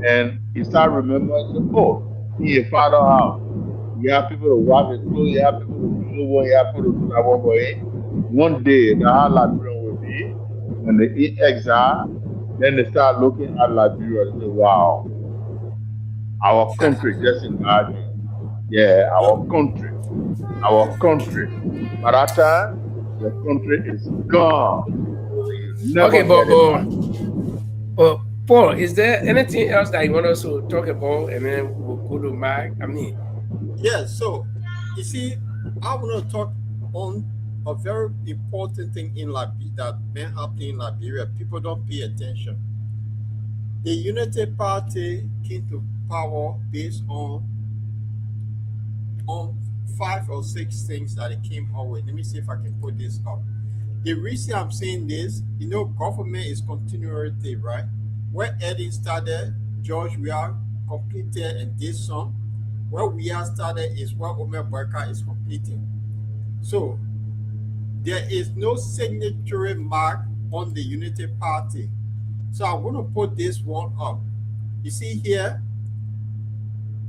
And he started remembering, oh, in your father's house, you have people to wash his clothes, you have people to do one, you have people to do that one for him. One day, the whole Liberian will be, when they eat exile, then they start looking at Liberia and say, wow, our country just imagine. Yeah, our country. Our country. By that time, the country is gone. You never Okay, get it back. Paul, is there anything else that you want us to talk about, and then we'll go to Mike? Yeah, so you see, I want to talk on a very important thing in Liberia that been happening in Liberia. People don't pay attention. The Unity Party came to power based on 5 or 6 things that it came out with. Let me see if I can put this up. The reason I'm saying this, you know, government is continuity, right? Where Eddie started, George Weah completed and did some. Where Weah started is where Omer Barker is completing. So there is no signature mark on the Unity Party. So I'm going to put this one up. You see here,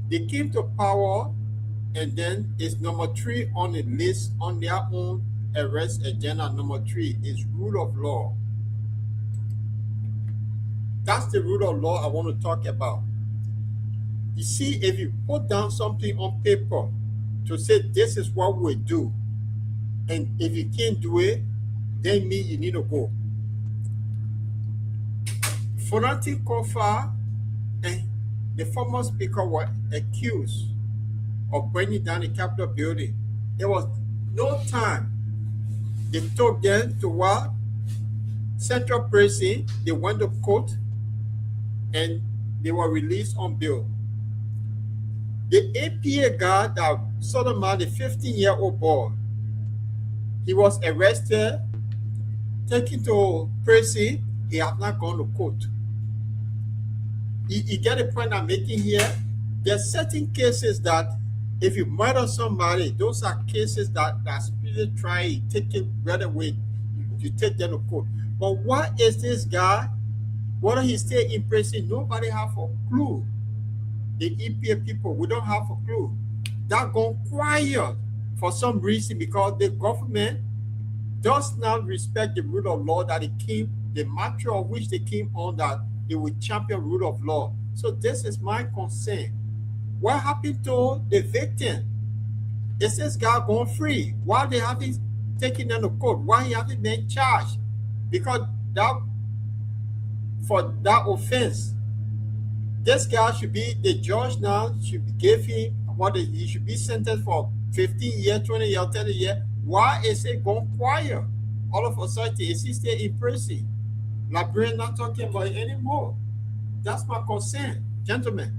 they came to power, and then it's number 3 on the list on their own arrest agenda. Number 3 is rule of law. That's the rule of law I want to talk about. You see, if you put down something on paper to say this is what we do, and if you can't do it, then mean you need to go. Fonati Kofa and the former speaker were accused of burning down the Capitol building. There was no time. They took them to what? Central Prison. They went to court and they were released on bail. The APA guy that Solomon, the 15-year-old boy, he was arrested, taken to prison. He has not gone to court. You get the point I'm making here? There are certain cases that if you murder somebody, those are cases that spirit try, you take it right away, you take them to court. But what is this guy? Whether he stay in prison, nobody have a clue. The EPA people, we don't have a clue. That gone quiet for some reason because the government does not respect the rule of law that it came, the mantra of which they came on, that they would champion rule of law. So this is my concern. What happened to the victim? Is this guy gone free? Why they haven't taken them to court? Why he haven't been charged? Because that for that offense, this guy should be, the judge now should give him what he should be sentenced for 15 years, 20 years, 30 years. Why is it gone quiet? All of a sudden, is he still in prison? Liberian not talking about it anymore. That's my concern, gentlemen.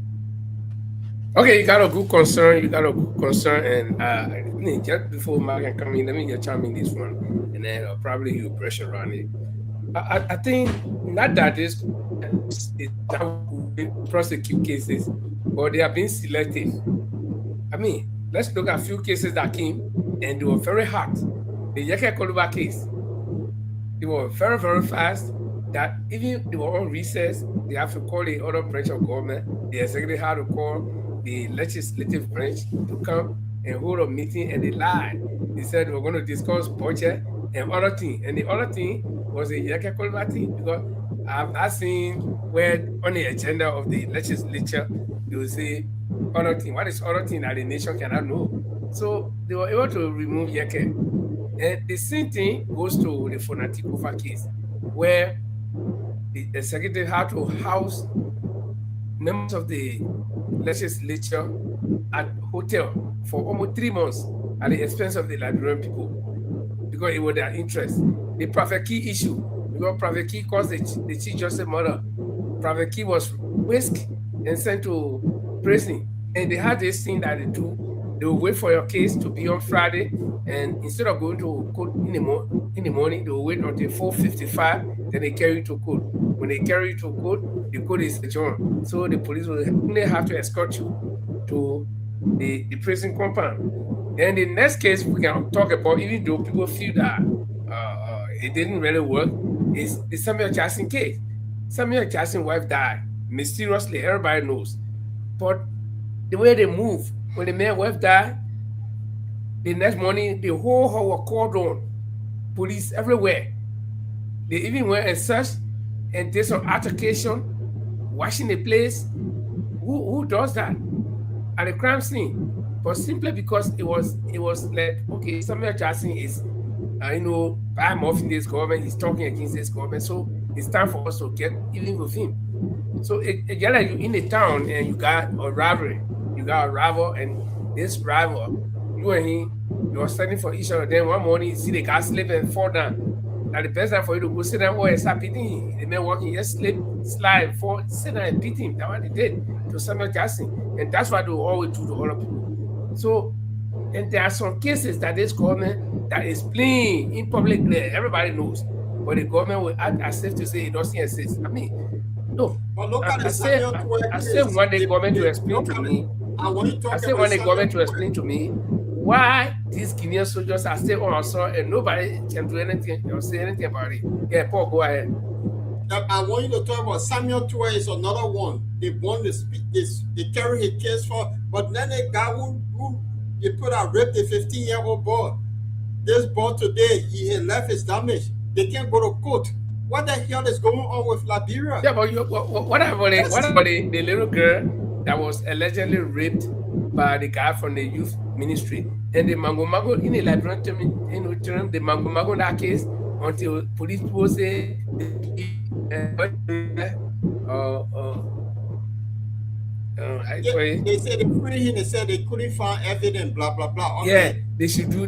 Okay, you got a good concern. You got a good concern, and just before Mark can come in, let me just chime in this one, and then probably you pressure around it. I think not that this is how we prosecute cases, but they are being selective. I mean, let's look at a few cases that came, and they were very hot. The Yeke Koluba case, they were very, very fast. That even they were on recess, they have to call the other branch of government. The executive had to call the legislative branch to come and hold a meeting, and they lied. They said they were going to discuss budget and other thing. And the other thing was the Yeke Koluba thing, because I've not seen where on the agenda of the legislature they will say other thing. What is other thing that the nation cannot know? So they were able to remove Yeke. And the same thing goes to the Fonatikufa case, where the executive had to house members of the legislature at hotel for almost 3 months at the expense of the Liberian people, because it was their interest. The Prophet Key issue, because Prophet Key caused the Chief Justice murder. Prophet Key was whisked and sent to prison. And they had this thing that they do. They will wait for your case to be on Friday, and instead of going to court in the morning, they will wait until 4:55, then they carry you to court. When they carry you to court, the court is adjourned. So the police will only have to escort you to the prison compound. Then the next case we can talk about, even though people feel that it didn't really work, is the Samuel Jackson case. Samuel Jackson's wife died mysteriously, everybody knows. But the way they move, when the man's wife died, the next morning, the whole hall was called on. Police everywhere. They even went and searched and did some altercation, washing the place. Who does that at the crime scene? But simply because it was like, okay, Samuel Jackson is, I'm off in this government, he's talking against this government, so it's time for us to get even with him. So it's like you're in the town and you got a rivalry. You got a rival, and this rival, you and him, you are standing for each other. Then one morning you see the guy slip and fall down. Now the best time for you to go sit down or start beating him. The man walking, just slip, slide, fall, sit down and beat him. That's what they did to Samuel Jackson. And that's what they will always do to other people. So, and there are some cases that this government that is playing in public there, everybody knows. But the government will act as if to say it doesn't exist. I mean, no. But look at I the say Samuel Tuer I case. say one day government to They- explain to me. I want to talk I say about one day Samuel government to Tuer. explain to me why these Guinean soldiers are still on our soil and nobody can do anything or say anything about it. Yeah, Paul, go ahead. I want you to talk about Samuel Tuer is another one. They want to speak this, they carry his case for, but then the guy who they put out raped a 15-year-old boy. This boy today, he left his damage. They can't go to court. What the hell is going on with Liberia? Yeah, but what about the little girl that was allegedly raped by the guy from the youth ministry and the Mango in the Liberian term, the Mango that case until police people say They said they free him. They said they couldn't find evidence. Blah blah blah. yeah, they should do.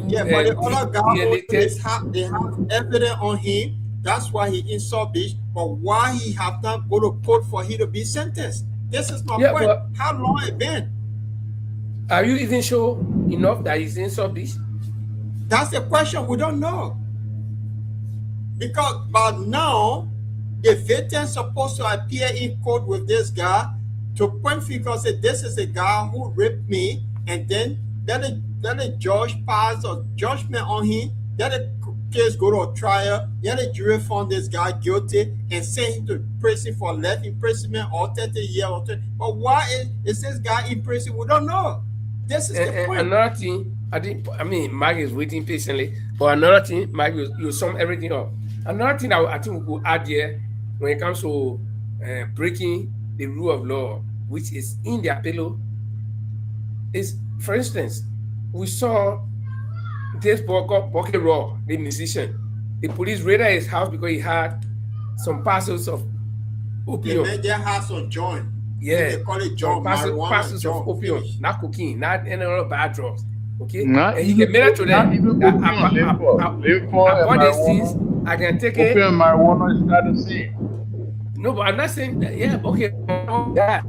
Yeah, but the other guy DNA test. they have evidence on him. That's why he insult bitch. But why he have not go to court for him to be sentenced? This is my Yeah, point. but How long it been? are you even sure enough that he's in this? That's the question. We don't know. Because by now, the victim supposed to appear in court with this guy to point finger and say, this is a guy who raped me, and then let the judge pass a judgment on him, let the case go to a trial, let the jury found this guy guilty and send him to prison for life imprisonment or 30 years. But why is this guy in prison? We don't know. This is the point. Another thing, I mean, Mike is waiting patiently. But another thing, Mike, you sum everything up. Another thing I think we could add here when it comes to breaking the rule of law, which is in their pillow, is, for instance, we saw this Boke Raw, the musician. The police raided his house because he had some parcels of They opium. made their house on joint. Yeah, They call it joint, some marijuana, parcels of joint, opium, finish. not cocaine, not any other bad drugs. Okay, Not and he even can make it to not them even that opium and limpo. Limpo and about these things, marijuana. I can take it. Opium and marijuana is not the same. No, but I'm not saying that. Yeah, okay, yeah,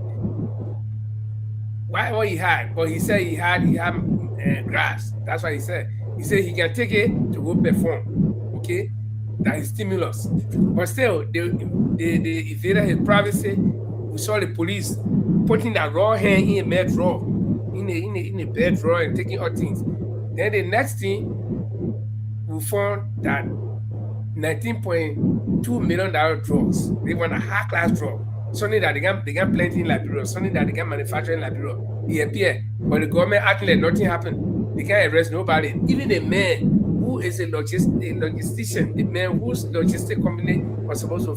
what he had, but he said he had grass. That's what he said. He said he can take it to go perform. Okay, that is stimulus. But still, they invaded his privacy. We saw the police putting that raw hand in a bed drawer, in a bed drawer and taking all things. Then the next thing we found that $19.2 million drugs. They want a high class drug. Something that they can plenty in Liberia, something that they can manufacture in Liberia. He appeared, but the government acting like nothing happened. They can't arrest nobody. Even the man who is a logistician, the man whose logistic company was supposed to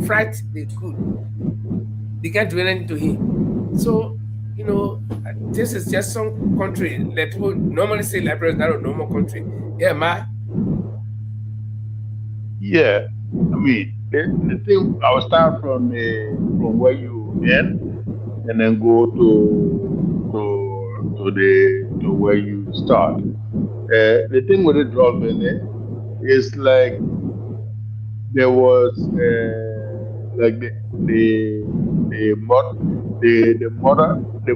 freight the good, they can't do anything to him. So, this is just some country. Like people normally say Liberia is not a normal country. Yeah, ma. Yeah, I mean the thing. I will start from where you end, and then go to where you start. The thing with the drug business is like there was like the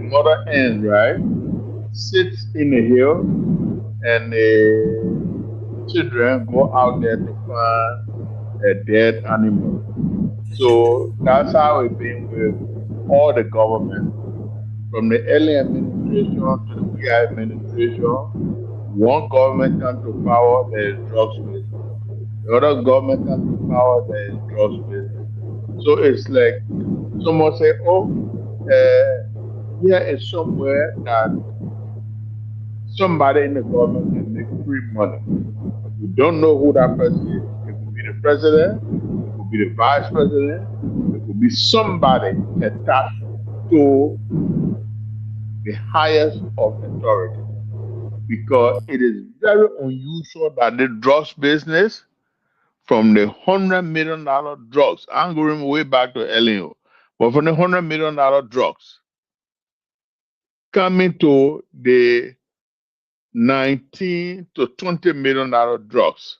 mother hen, right, sits in the hill, and the children go out there to find a dead animal. So that's how it's been with all the government, from the early administration to the PI administration. One government comes to power, there is drugs business. The other government comes to power, there is drugs business. So it's like someone say, "Oh, here is somewhere that somebody in the government can make free money." We don't know who that person is. It could be the president, it could be the vice president, it could be somebody attached to the highest of authority. Because it is very unusual that the drugs business, from the $100 million drugs, I'm going way back to Elio, but from the $100 million drugs coming to the 19 to $20 million drugs,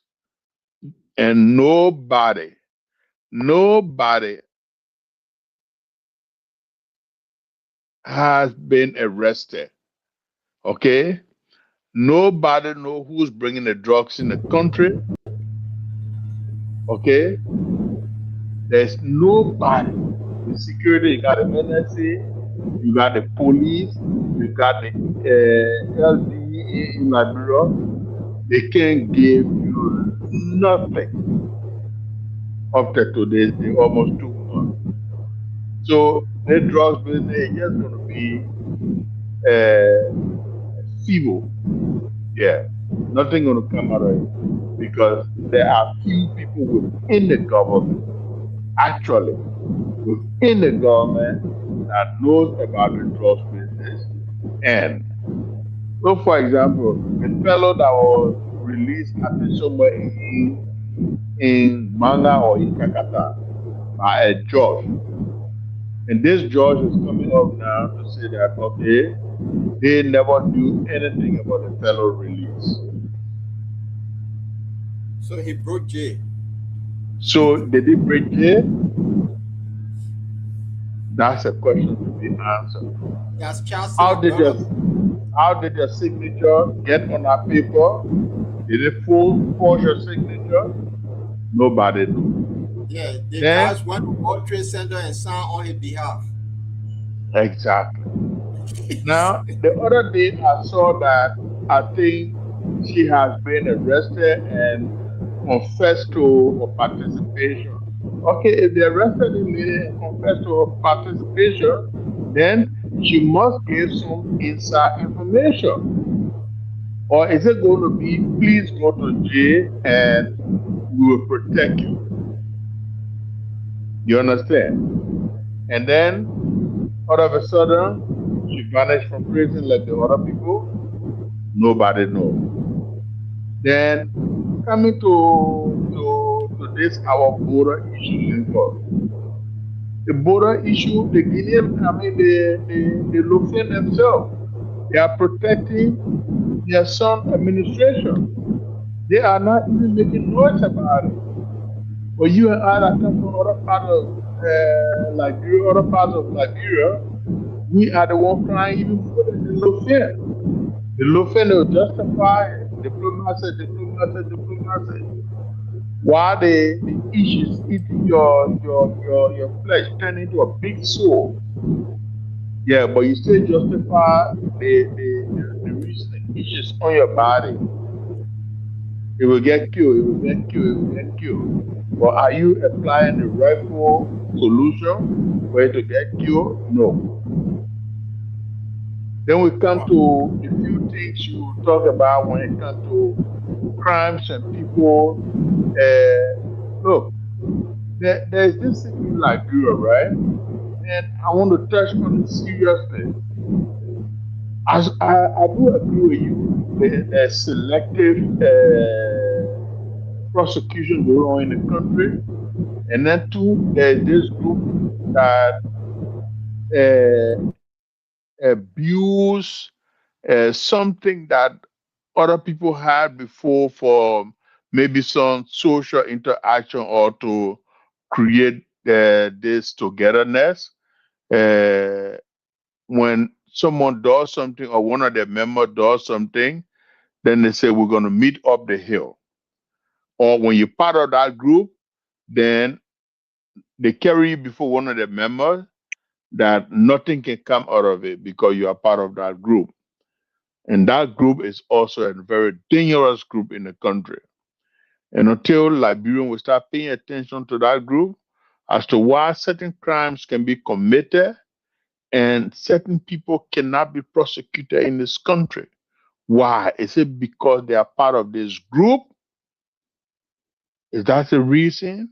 and nobody has been arrested. Okay, nobody know who's bringing the drugs in the country. Okay, there's nobody. The security, you got the NSA, you got the police, you got the LDE in Liberia. They can't give you nothing after today's day, almost 2 months. So the drugs business is just going to be uh, civil. Yeah, nothing going to come out of it, because there are few people within the government, actually within the government, that knows about the drugs business. And so, for example, the fellow that was released, I think somewhere in Manga or in Kakata, by a judge, and this judge is coming up now to say that, okay, they never do anything about the fellow release. So he broke J. So did he break jail? That's a question to be answered. He has Chelsea How a did lot your of how did your signature get on that paper? Did it forge your signature? Nobody knows. yeah. The Then guys went to World Trade Center and signed on his behalf. exactly. Now the other day I saw that I think she has been arrested and confessed to her participation. Okay, if they arrested the lady and confessed to her participation, then she must give some inside information. Or is it going to be, please go to jail and we will protect you? You understand? And then all of a sudden, she vanished from prison like the other people. Nobody knows. Then coming to this our border issue, Lincoln. The border issue, the Guinean, I mean the Lufian themselves. They are protecting their son administration. They are not even making noise about it. But you and I that come from other parts of Liberia, other parts of Liberia, we are the one crying even for the Lothian. The Lothian will justify diplomacy, diplomacy, diplomacy. While the ish is eating your flesh, turning into a big sore. Yeah, but you still justify the reason the ish is on your body. It will get killed, it will get killed, it will get killed. But are you applying the rightful solution for it to get cured? No. Then we come to the few things you talk about when it comes to crimes and people. Look, there's this thing in Liberia, right? And I want to touch on it seriously. As I do agree with you, there's selective prosecution going on in the country. And then two, there's this group that abuse something that other people had before for maybe some social interaction or to create this togetherness. Uh, when someone does something or one of their members does something, then they say we're going to meet up the hill. Or when you're part of that group, then they carry you before one of the members that nothing can come out of it because you are part of that group. And that group is also a very dangerous group in the country. And until Liberians will start paying attention to that group as to why certain crimes can be committed and certain people cannot be prosecuted in this country. Why? Is it because they are part of this group? Is that the reason?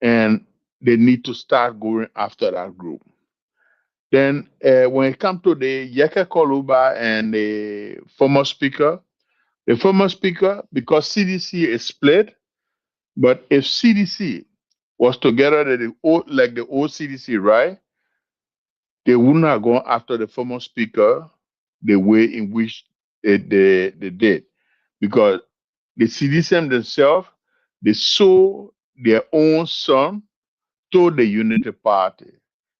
And they need to start going after that group. Then, when it comes to the Yeke Koluba and the former speaker, because CDC is split, but if CDC was together like the old CDC, right, they would not go after the former speaker the way in which they did. Because the CDC themselves, they sold their own son to the Unity Party.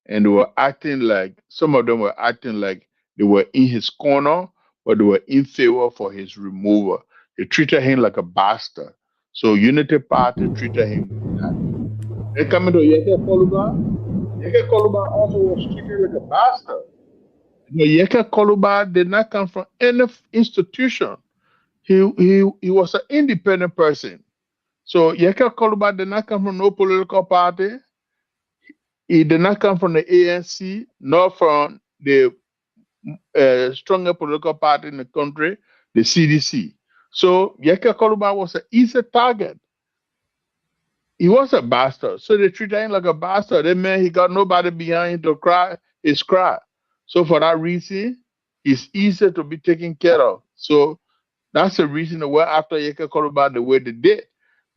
And they were acting like, some of them were acting like they were in his corner, but they were in favor for his removal. They treated him like a bastard. So Unity Party treated him like that. And coming to Yeke Koluba also was treated like a bastard. Yeke Koluba did not come from any institution. He was an independent person. So Yeke Koluba did not come from no political party. He did not come from the ANC, nor from the stronger political party in the country, the CDC. So Yeke Koluba was an easy target. He was a bastard. So they treated him like a bastard. That meant he got nobody behind him to cry his cry. So for that reason, he's easy to be taken care of. So that's the reason they went after Yeke Koluba the way they did.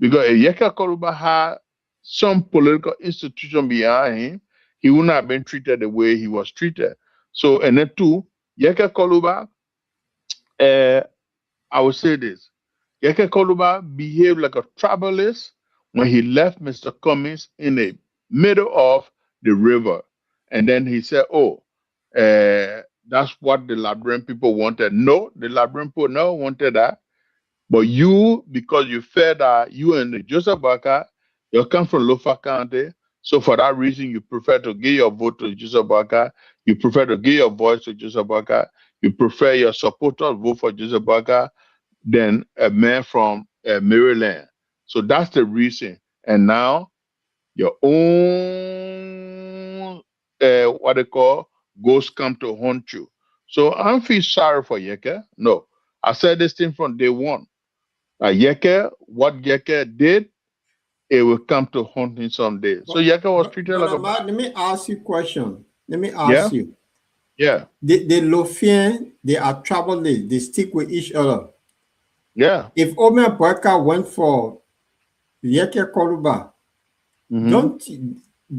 Because if Yeke Koluba had some political institution behind him, he would not have been treated the way he was treated. So, and then two, Yeke Koluba, uh, I would say this. Yeke Koluba behaved like a tribalist when he left Mr. Cummings in the middle of the river. And then he said, oh, that's what the Liberian people wanted. No, the Liberian people never wanted that. But you, because you felt that you and Joseph Baka, you come from Lofa County, so for that reason, you prefer to give your vote to Joseph Baka, you prefer to give your voice to Joseph Baka, you prefer your supporters vote for Joseph Baka than a man from Maryland. So that's the reason. And now your own, what they call, ghosts come to haunt you. So I don't feel sorry for Yeke. No. I said this thing from day one. Yeke, what Yeke did, it will come to haunt him someday. So Yeke was treated like a But let me ask you a question. Let me yeah, ask you. yeah, The Lothian, they are troubled. They stick with each other. yeah. If Omer Boyka went for Yeke Koluba, Hmm. don't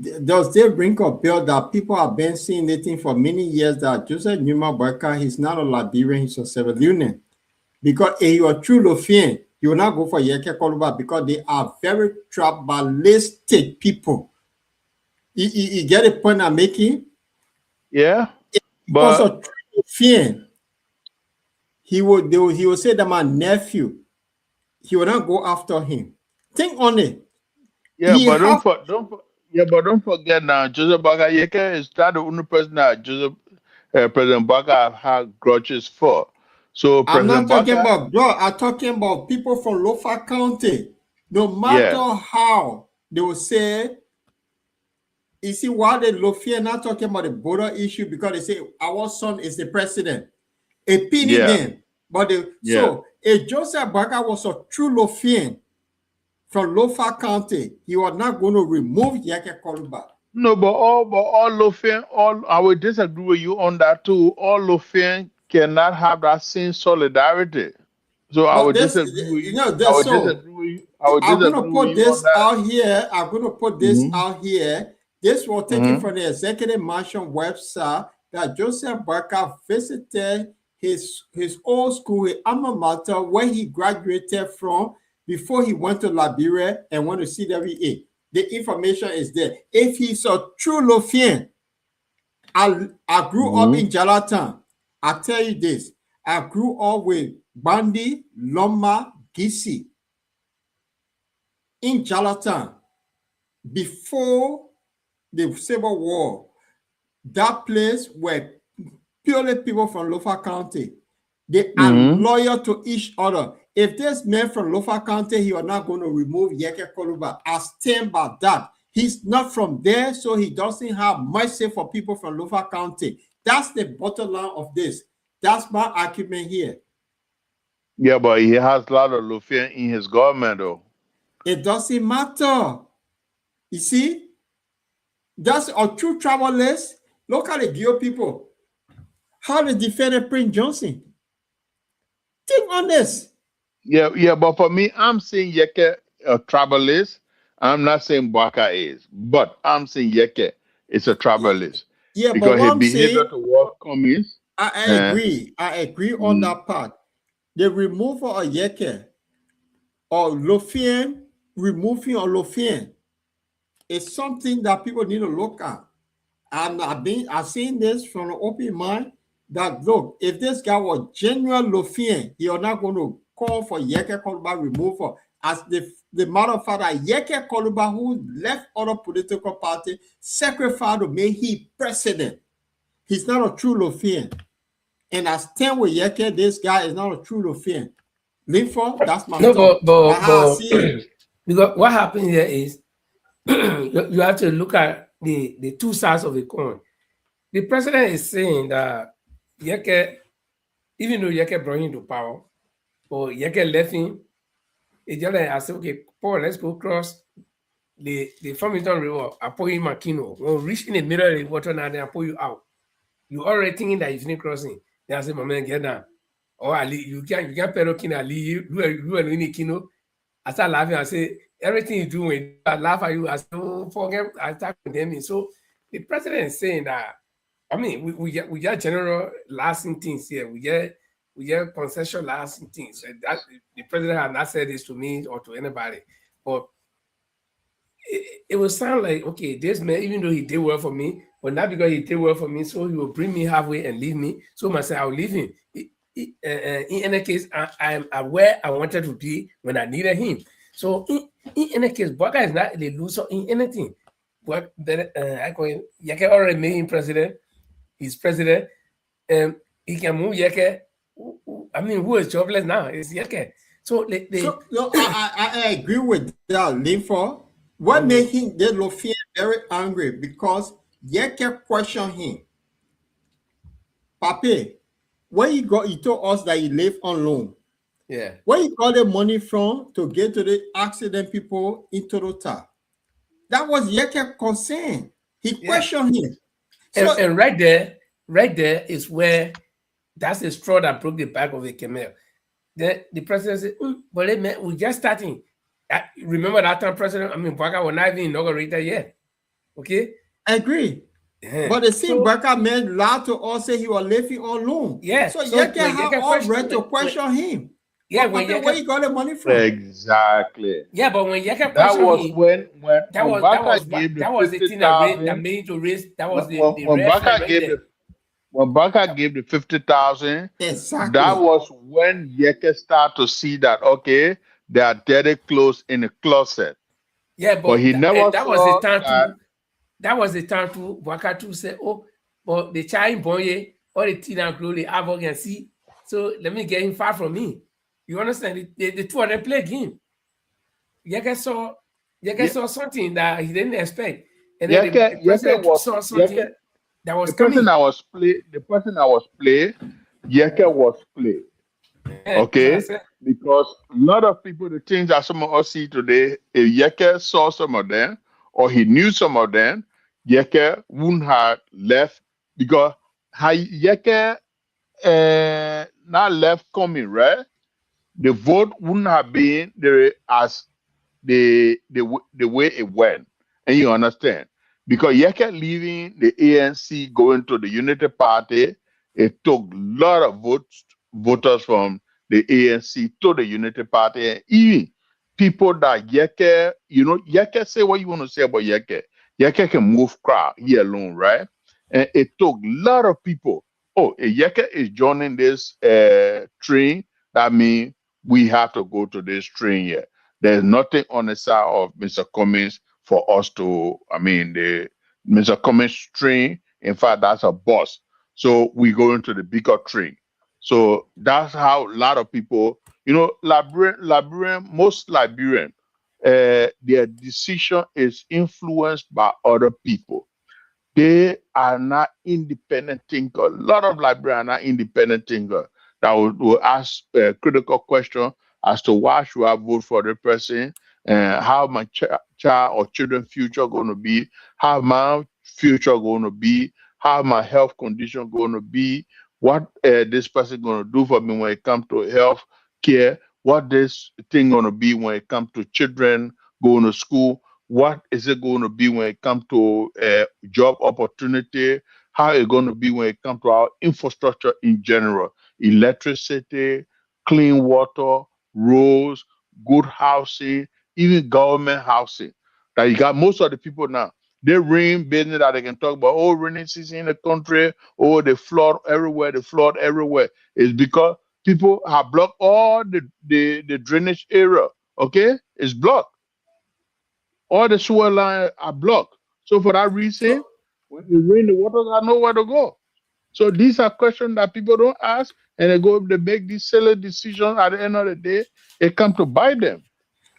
does they ring a bell that people have been saying anything for many years that Joseph Numa Boyka, he's not a Liberian, he's a Sierra Leonean. Because if you are true Lothian, you will not go for Yeke Koluba because they are very tribalistic people. You get a point I'm making? Yeah, Because but of true Lothian, he will say that my nephew, he will not go after him. Think on it. yeah, He but have don't forget now. Joseph Bakayeke is not the only person that Joseph President Baka have had grudges for. So I'm not President talking Baka, about bro, I'm talking about people from Lofa County. No matter yeah, how they will say, you see why the Lofia not talking about the border issue because they say our son is the president. A penny yeah, them. But yeah. so if Joseph Baka was a true Lofian from Lofa County, he was not going to remove Yeke Koluba. No, but all Lofian, all I will disagree with you on that too. All Lofian cannot have that same solidarity. So I But would this, disagree with you you. know, I this would so disagree with you. I would I'm gonna disagree with put you on this that. out here. I'm gonna put this Mm-hmm. out here. This was taken Mm-hmm. from the executive mansion website that Joseph Barker visited his old school, his alma mater, where he graduated from before he went to Liberia and went to CWA. The information is there. If he's a true Lofian, I grew up Mm-hmm. in Jalatan. I tell you this. I grew up with Bandi, Loma, Gisi in Jalatan before the Civil War. That place were purely people from Lofa County. They are Mm-hmm. loyal to each other. If this man from Lofa County, he are not going to remove Yeke Koluba. I stand by that. He's not from there, so he doesn't have much say for people from Lofa County. That's the bottom line of this. That's my argument here. Yeah, but he has a lot of Lofian in his government though. It doesn't matter. You see, that's a true travel list. Look at the Geo people. How they defended Prince Johnson. Think on this. Yeah, yeah, but for me, I'm saying Yeke a travelist. I'm not saying Baka is, but I'm saying Yeke is a travelist Yeah, but because what his I'm behavior saying, towards communists. I Uh, agree. I agree on mm, that part. The removal of Yeke or Lothian, removing of Lothian is something that people need to look at. And I've seen this from an open mind that look, if this guy was genuine Lothian, he are not going to call for Yeke Koluba removal. As the matter of fact that Yeke Koluba, who left other political party, sacrificed to make him president. He's not a true Lothian. And I stand with Yeke, this guy is not a true Lothian. Linford, that's my No, thought. but That's how I see it. because what happened here is you have to look at the two sides of the coin. The president is saying that Yeke, even though Yeke brought him to power, or Yeke left him, it's just like I said, okay, Paul, let's go cross the Farmington River, I pull you Makino. When we reach in the middle of the water now, then I pull you out. You already thinking that you finish crossing. Then I say, my man, get down. Or you can't pedal Kino Ali, you and Winnie Kino. I start laughing. I say, everything you do, when I laugh at you, I say, oh, forget, I start condemning. So the president is saying that, I mean, we get general lasting things here. We get concession lasting things. And that the president has not said this to me or to anybody. But it will sound like, okay, this man, even though he did well for me, but not because he did well for me, so he will bring me halfway and leave me. So myself, I'll leave him. In any case, I am aware I wanted to be when I needed him. So in any case, Baka is not the loser in anything. But I Yeke already made him president. He's president. He can move Yeke. I mean, who is jobless now? It's Yeke. So So no, I agree with that, Linford. What made him the Lothian very angry because Yeke questioned him. Pape, where he told us that he lived on loan. yeah. Where he got the money from to get to the accident people in Toronto. That was Yeke concern. He Yeah. questioned him. And, So and right there is where that's the straw that broke the back of the camel. Then the president said, but hey, man, we're just starting. Remember that time president, I mean, Baka was not even inaugurated yet. Okay. Agree. Uh-huh. But the same So Baka man lied to us, say he was living alone. yeah. So So you can when you have get all question, right to question him. yeah, But when okay, you where get you got the money from? Exactly. yeah, but when you get That question was him, when Baka gave the that was the fifty thing that thousand. made him to raise. That When, was when, the when red flag Baka right gave there. the when Baka gave the 50,000, that Exactly. was when Yeke started to see that okay, they are dirty clothes in the closet. Yeah, But but he never that was the saw time that. to that was the time to Wakatu say, oh, but the child boy, all the teen and glory, have can see. So let me get him far from me. You understand? The two of them play game. Yeke saw Yeke Ye- saw something that he didn't expect. And then the Yeke president was saw Yeke something that was the person coming. that was play, Yeke was play. So I Okay? said, Because a lot of people, the things that some of us see today, if Yeke saw some of them or he knew some of them, Yeke wouldn't have left because Yeke not left coming, right? The vote wouldn't have been there as the way it went. And you understand? Because Yeke leaving the ANC going to the Unity Party, it took a lot of voters from the ANC to the Unity Party. And even people that Yeke, Yeke say what you want to say about Yeke. Yeke can move crowd here alone, right? And it took a lot of people. Oh, if Yeke is joining this train, that means we have to go to this train here. There's nothing on the side of Mr. Cummings for us to, the Mr. Cummings train. In fact, that's a bus. So we go into the bigger train. So that's how a lot of people, most Liberian, their decision is influenced by other people. They are not independent thinker. A lot of librarians are not independent thinker that will ask a critical question as to why should I vote for the person, and how my child or children future going to be, how my future going to be, how my health condition going to be, what this person going to do for me when it comes to health care, what this thing going to be when it comes to children going to school, what is it going to be when it comes to job opportunity, how it's going to be when it comes to our infrastructure in general, electricity, clean water, roads, good housing, even government housing. That you got most of the people now, they rain business that they can talk about, oh, rainy season in the country, oh, they flood everywhere. It's because people have blocked all the drainage area. Okay? It's blocked. All the sewer lines are blocked. So for that reason, so when it rain, the waters have nowhere to go. So these are questions that people don't ask, and they make these silly decisions. At the end of the day, it come to bite them.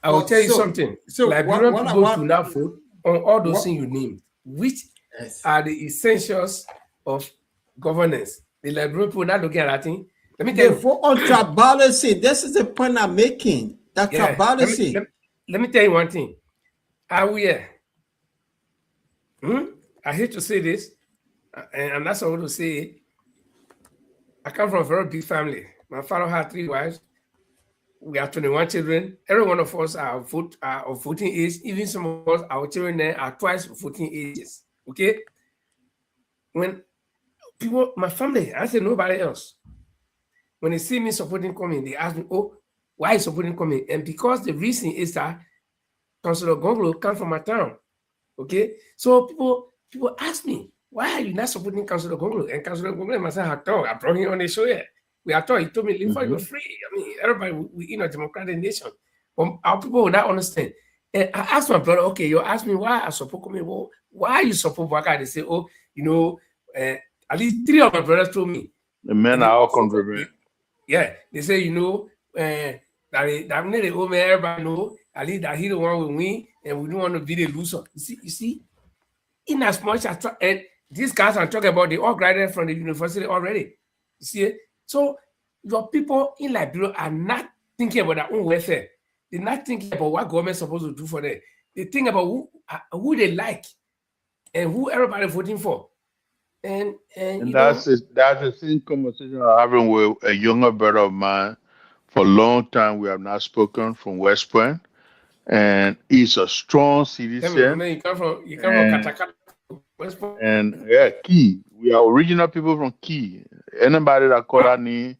I will But tell you something. what Liberian what people do what not vote on all those what things you named, which yes. are the essentials of governance. The Liberian people not looking at that thing. Let me tell They you. vote on tribalism. This is the point I'm making. That Yeah, tribalism. let me tell you one thing. I will. I hate to say this, and I'm not supposed to say it. I come from a very big family. My father had 3 wives. We have 21 children. Every one of us are of voting age. Even some of us, our children there are twice voting ages. Okay? When people, my family, I say nobody else. When they see me supporting coming, they ask me, oh, why is supporting coming? And because the reason is that Councillor Gonglo come from my town. Okay? So people ask me, why are you not supporting Councillor Gonglo? And Councillor Gonglo myself had talked. I brought him on the show here. We are talking. He told me, Linfa, you're Mhm. free. I mean, everybody, we in a democratic nation. But our people will not understand. And I asked my brother, okay, you ask me why I support Kome. Well, why you support Waka? They say, oh, uh, at least 3 of my brothers told me. The men And they are all also, contributing. yeah, they say, that made the old man, everybody know, at least that he the one will win, and we don't want to be the loser. You see, in as much as and these guys I'm talking about, they all graduated from the university already. You see, so your people in Liberia are not thinking about their own welfare. They're not thinking about what government's supposed to do for them. They think about who they like and who everybody voting for. And And that's the same conversation I'm having with a younger brother of mine. For a long time, we have not spoken from West Point. and he's a strong Tell me, citizen. man, you come from And Katakata, West Point. yeah, Key. We are original people from Key. Anybody that call Wow. that name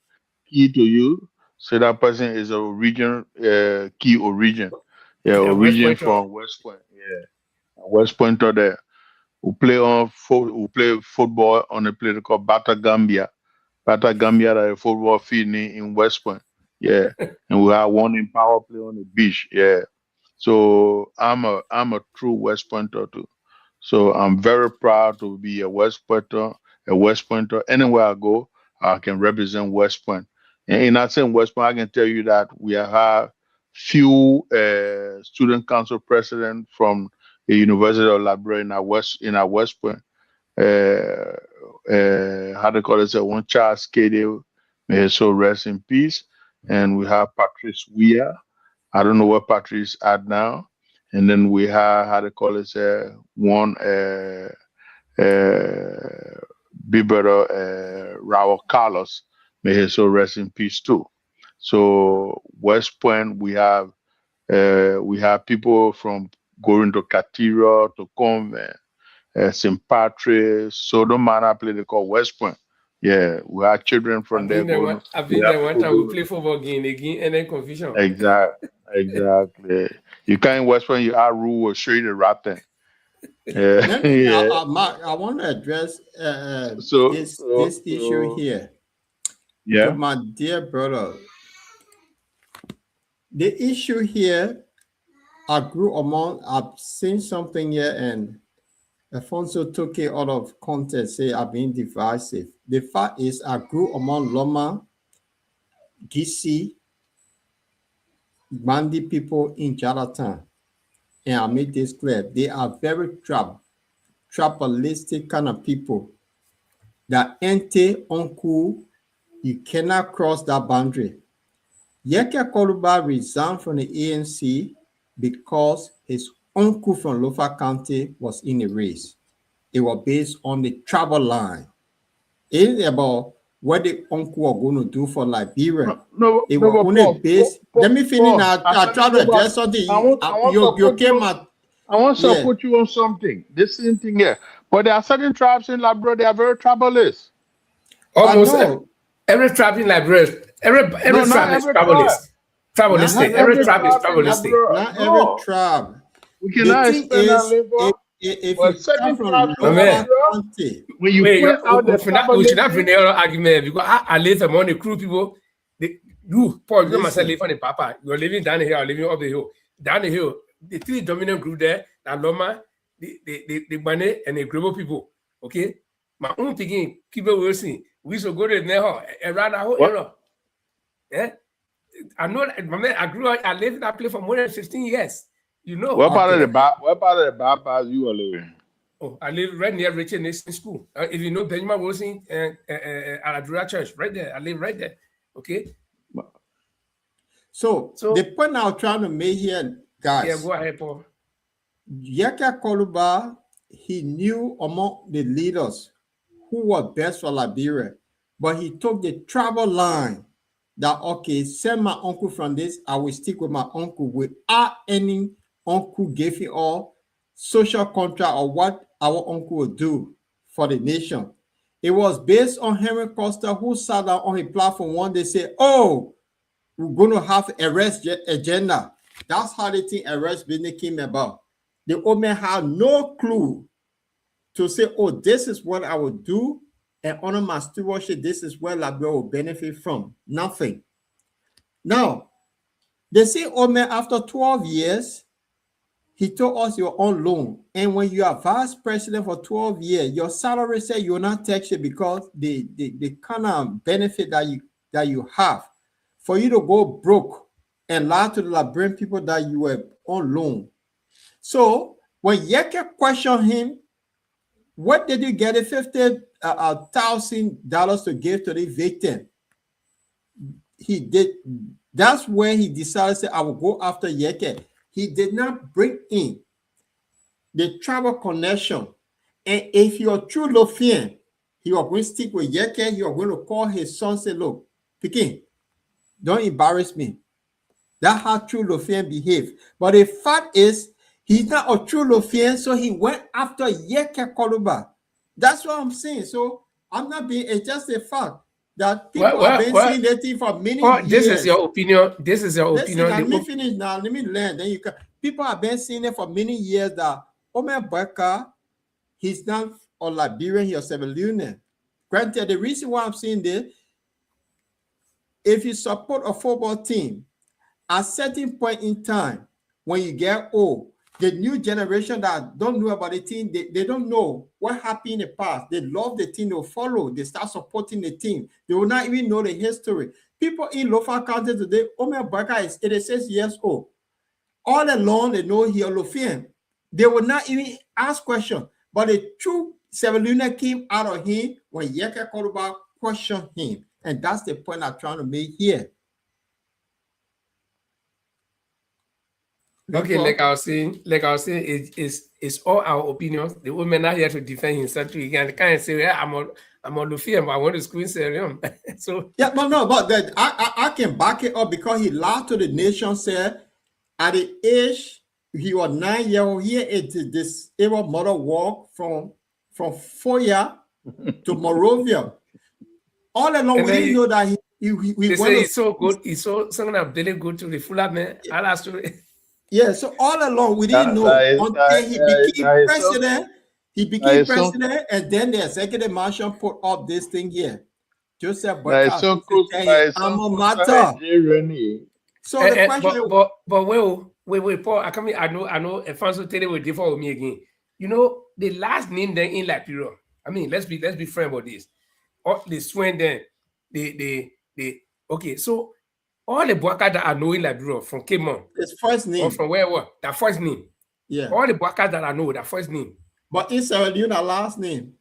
Key to you, so that person is a region, Key origin. Yeah, A West origin Pointer. from West Point. Yeah, West Pointer there. We play football on a place called Bata Gambia. Bata Gambia, that a football field in West Point. Yeah, and we have one in power play on the beach. Yeah, so I'm a true West Pointer too. So I'm very proud to be a West Pointer. A West Pointer. Anywhere I go, I can represent West Point. And in that same West Point, I can tell you that we have had few student council president from the University of Liberia in our West Point. Uh, how they call it? One Charles Kade, may his soul rest in peace. And we have Patrice Weah. I don't know where Patrice at now. And then we have how they call it? One uh, big brother Raul Carlos. May his soul rest in peace too. So West Point, we have people from going to Cathedral to Convent, St. Patrick's. So don't matter place they call West Point. Yeah, we have children from there going. I've We been have there one people time. We going. play football again, and then confusion. Exactly. You come in West Point, you have rule will show you the right thing. Yeah, Let me, yeah. Mark, I want to address So, this issue here to yeah. my dear brother. The issue here, I've seen something here, and Alfonso took it out of context, say I've been divisive. The fact is, I grew among Loma, Gisi, Bandi people in Jaratan. And I made this clear. They are very trapalistic kind of people that ente uncle, you cannot cross that boundary. Yeke Koluba resigned from the ANC because his uncle from Lofa County was in the race. It was based on the travel line. It ain't about what the uncle was going to do for Liberia. No, It no, was but only based. Let me finish Paul, now. I try to no, but address something. I want to You put came you. out. I want to Yeah. put you on something. This same thing here. But there are certain tribes in Labrador. They are very tribalist. I Almost know. every tribe in Liberia, No, every not tribe is every tribe. travelist. Not Not Tribalistic. Every every every tribe is tribe in tribalistic. Labrador. not every No, tribe. we The cannot thing expand our is, labor. if But you come certain from tribes in No man. Lofa Labrador, County, when you Wait, put out the we should not tribalism, bring the other argument because I live among the crew people. You, Paul, you myself listen, live on the Papa. You're living down the hill, I'm living up the hill. Down the hill, the three dominant group there, the Loma, the Bane, and the Grebo people. Okay? My own picking, people will see. We should go to the Neho, around the whole what area. Yeah? I know, my man, I grew up, I lived in that place for more than 15 years. You know. okay. what part of the bypass you are living? Oh, I live right near Richard Nation School. If you know Benjamin Wilson Aladura Church, right there. I live right there. Okay. So So the point I'm trying to make here, yeah, guys, go ahead, Paul. Yaka Koluba, he knew among the leaders who were best for Liberia, but he took the travel line that okay, send my uncle from this, I will stick with my uncle without any uncle giving all social contract or what our uncle will do for the nation. It was based on Henry Costa, who sat down on his platform one day say, oh, we're going to have arrest agenda. That's how the thing arrest business came about. The old man had no clue to say, oh, this is what I will do, and under my stewardship, this is where Liberia will benefit from. Nothing. Now, they say, oh man, after 12 years, he told us you're on loan. And when you are vice president for 12 years, your salary say you're not taxed because the kind of benefit that you have for you to go broke and lie to the Liberian people that you were on loan. So when Yeke questioned him, what did you get $50,000 to give to the victim? He did. That's where he decided to say, I will go after Yeke. He did not bring in the tribal connection. And if you're true Lofian, he was going to stick with Yeke. He was going to call his son, say, look, Pikin, don't embarrass me. That's how true Lothian behaves. But the fact is, he's not a true Lothian, so he went after Yeke Koluba. That's what I'm saying. So I'm not being, it's just a fact that people have been saying that thing for many years. This is your opinion. This is your Listen, opinion. let me finish now. Let me learn. Then you can. People have been saying it for many years that Omer Baka, he's not a Liberian, he's a Sierra Leonean. Granted, the reason why I'm saying this, if you support a football team, at a certain point in time, when you get old, the new generation that don't know about the team, they don't know what happened in the past. They love the team, they'll follow, they start supporting the team. They will not even know the history. People in Lofa County today, Omer Baka is 86 years old. All along, they know he Olofian. They will not even ask questions. But the true Sierra Leone came out of him when Yeke Koluba questioned him. And that's the point I'm trying to make here. Okay, like I was saying, it's all our opinions. The woman are here to defend himself. He can't say, yeah, I'm on Lufia, but I want to screen serum. So yeah, but no, but that I can back it up because he lied to the nation, said at the age he was 9 years old, he had this disabled mother walk from Foya to Morovia. All along, we didn't know that he they say he's so good, he's so something I'm really good to the full man. I'll ask you. Yeah, so all along we didn't know until he became president. He became president, and then the executive marshal put up this thing here. Joseph Baka, alma mater. So the question, but wait, Paul. I know. Alfonso tell will differ with me again. You know the last name then in Liberia. I mean, let's be frank about this. All the Swen then, the okay. So all the Bwaka that I know in Liberia from Cameroon, his first name, or from where what? That first name. Yeah. All the Bwaka that I know, that first name. But in Sierra Leone, that last name.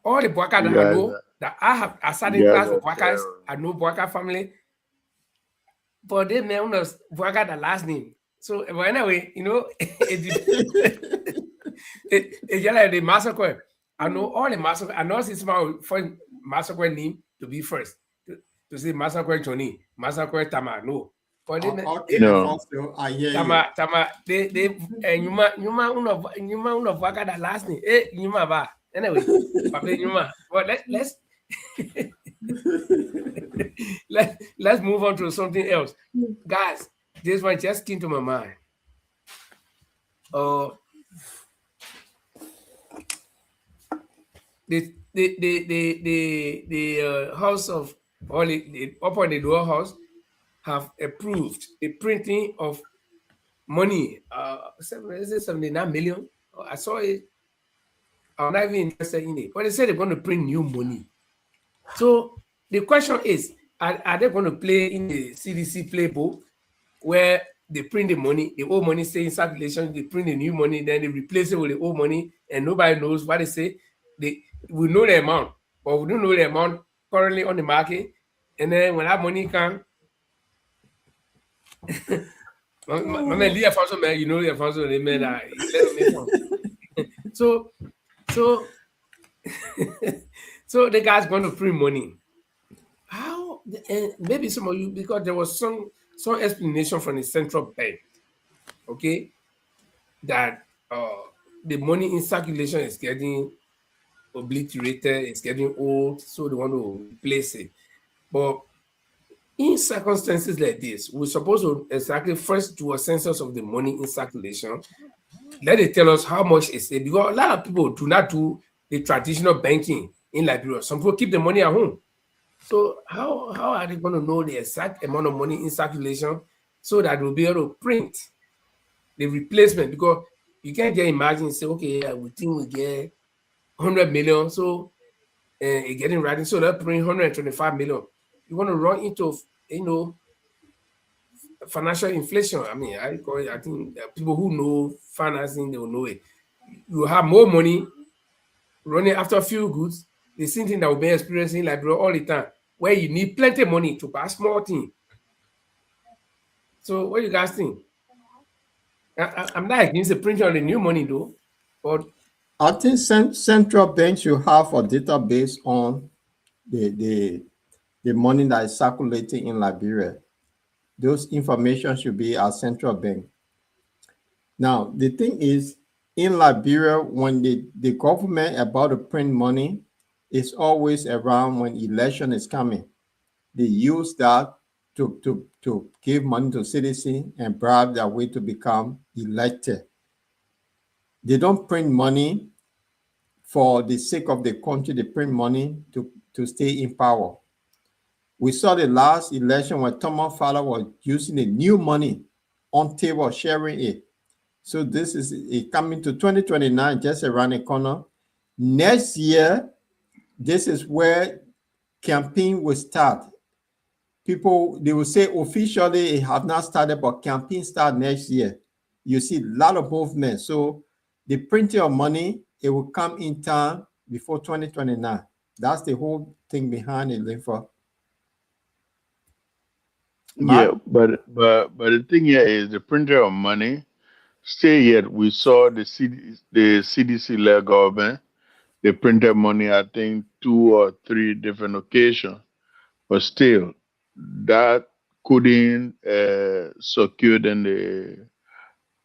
All the Bwaka that I know, that I have a certain class of Bwakas, I know Bwaka family. But they may not Bwaka the last name. So anyway, you know, it's just like the massacre. I know all the massacre. I know it's my first massacre name to be first. To say massacre Johnny, massacre Tama. No. But they no. I hear Tama, they Yuma uno Bwaka the last name. Yuma ba. Anyway, but let's let's move on to something else. Guys, this one just came to my mind. The House of or the upper the lower house have approved the printing of money. Is it 79 million? I saw it. I'm not even interested in it. But they said they're going to print new money. So the question is, are they going to play in the CDC playbook where they print the money, the old money stay in circulation, they print the new money, then they replace it with the old money, and nobody knows what they say. We know the amount, but we don't know the amount currently on the market. And then when that money comes, my man, Lee Alfonso, man, you know the Alfonso, the man that so so the guy's going to print money. How? And maybe some of you, because there was some explanation from the central bank, okay, that the money in circulation is getting obliterated, it's getting old, so they want to replace it. But in circumstances like this, we're supposed to exactly first do a census of the money in circulation. Let it tell us how much is it, because a lot of people do not do the traditional banking in Liberia. Some people keep the money at home. So how are they going to know the exact amount of money in circulation so that we'll be able to print the replacement? Because you can't just imagine say, okay, we think we get 100 million, so getting ready, so they'll print 125 million. You want to run into, financial inflation. I mean, I think people who know financing, they will know it. You have more money running after a few goods, the same thing that we've been experiencing in Liberia all the time, where you need plenty of money to buy small thing. So what do you guys think? I'm not against the printing of the new money though, but I think central banks should have a database on the the money that is circulating in Liberia. Those information should be at central bank. Now, the thing is, in Liberia, when the government about to print money, it's always around when election is coming. They use that to give money to citizens and bribe their way to become elected. They don't print money for the sake of the country. They print money to stay in power. We saw the last election when Thomas Fowler was using the new money on table, sharing it. So this is it coming to 2029, just around the corner. Next year, this is where campaign will start. People, they will say officially it have not started, but campaign start next year. You see a lot of movement. So the printing of money, it will come in time before 2029. That's the whole thing behind it, Linford. Yeah, Mark? but the thing here is the printer of money. Stay yet. We saw the CDC led government. They printed money, I think, 2 or 3 different occasions. But still, that couldn't secure them the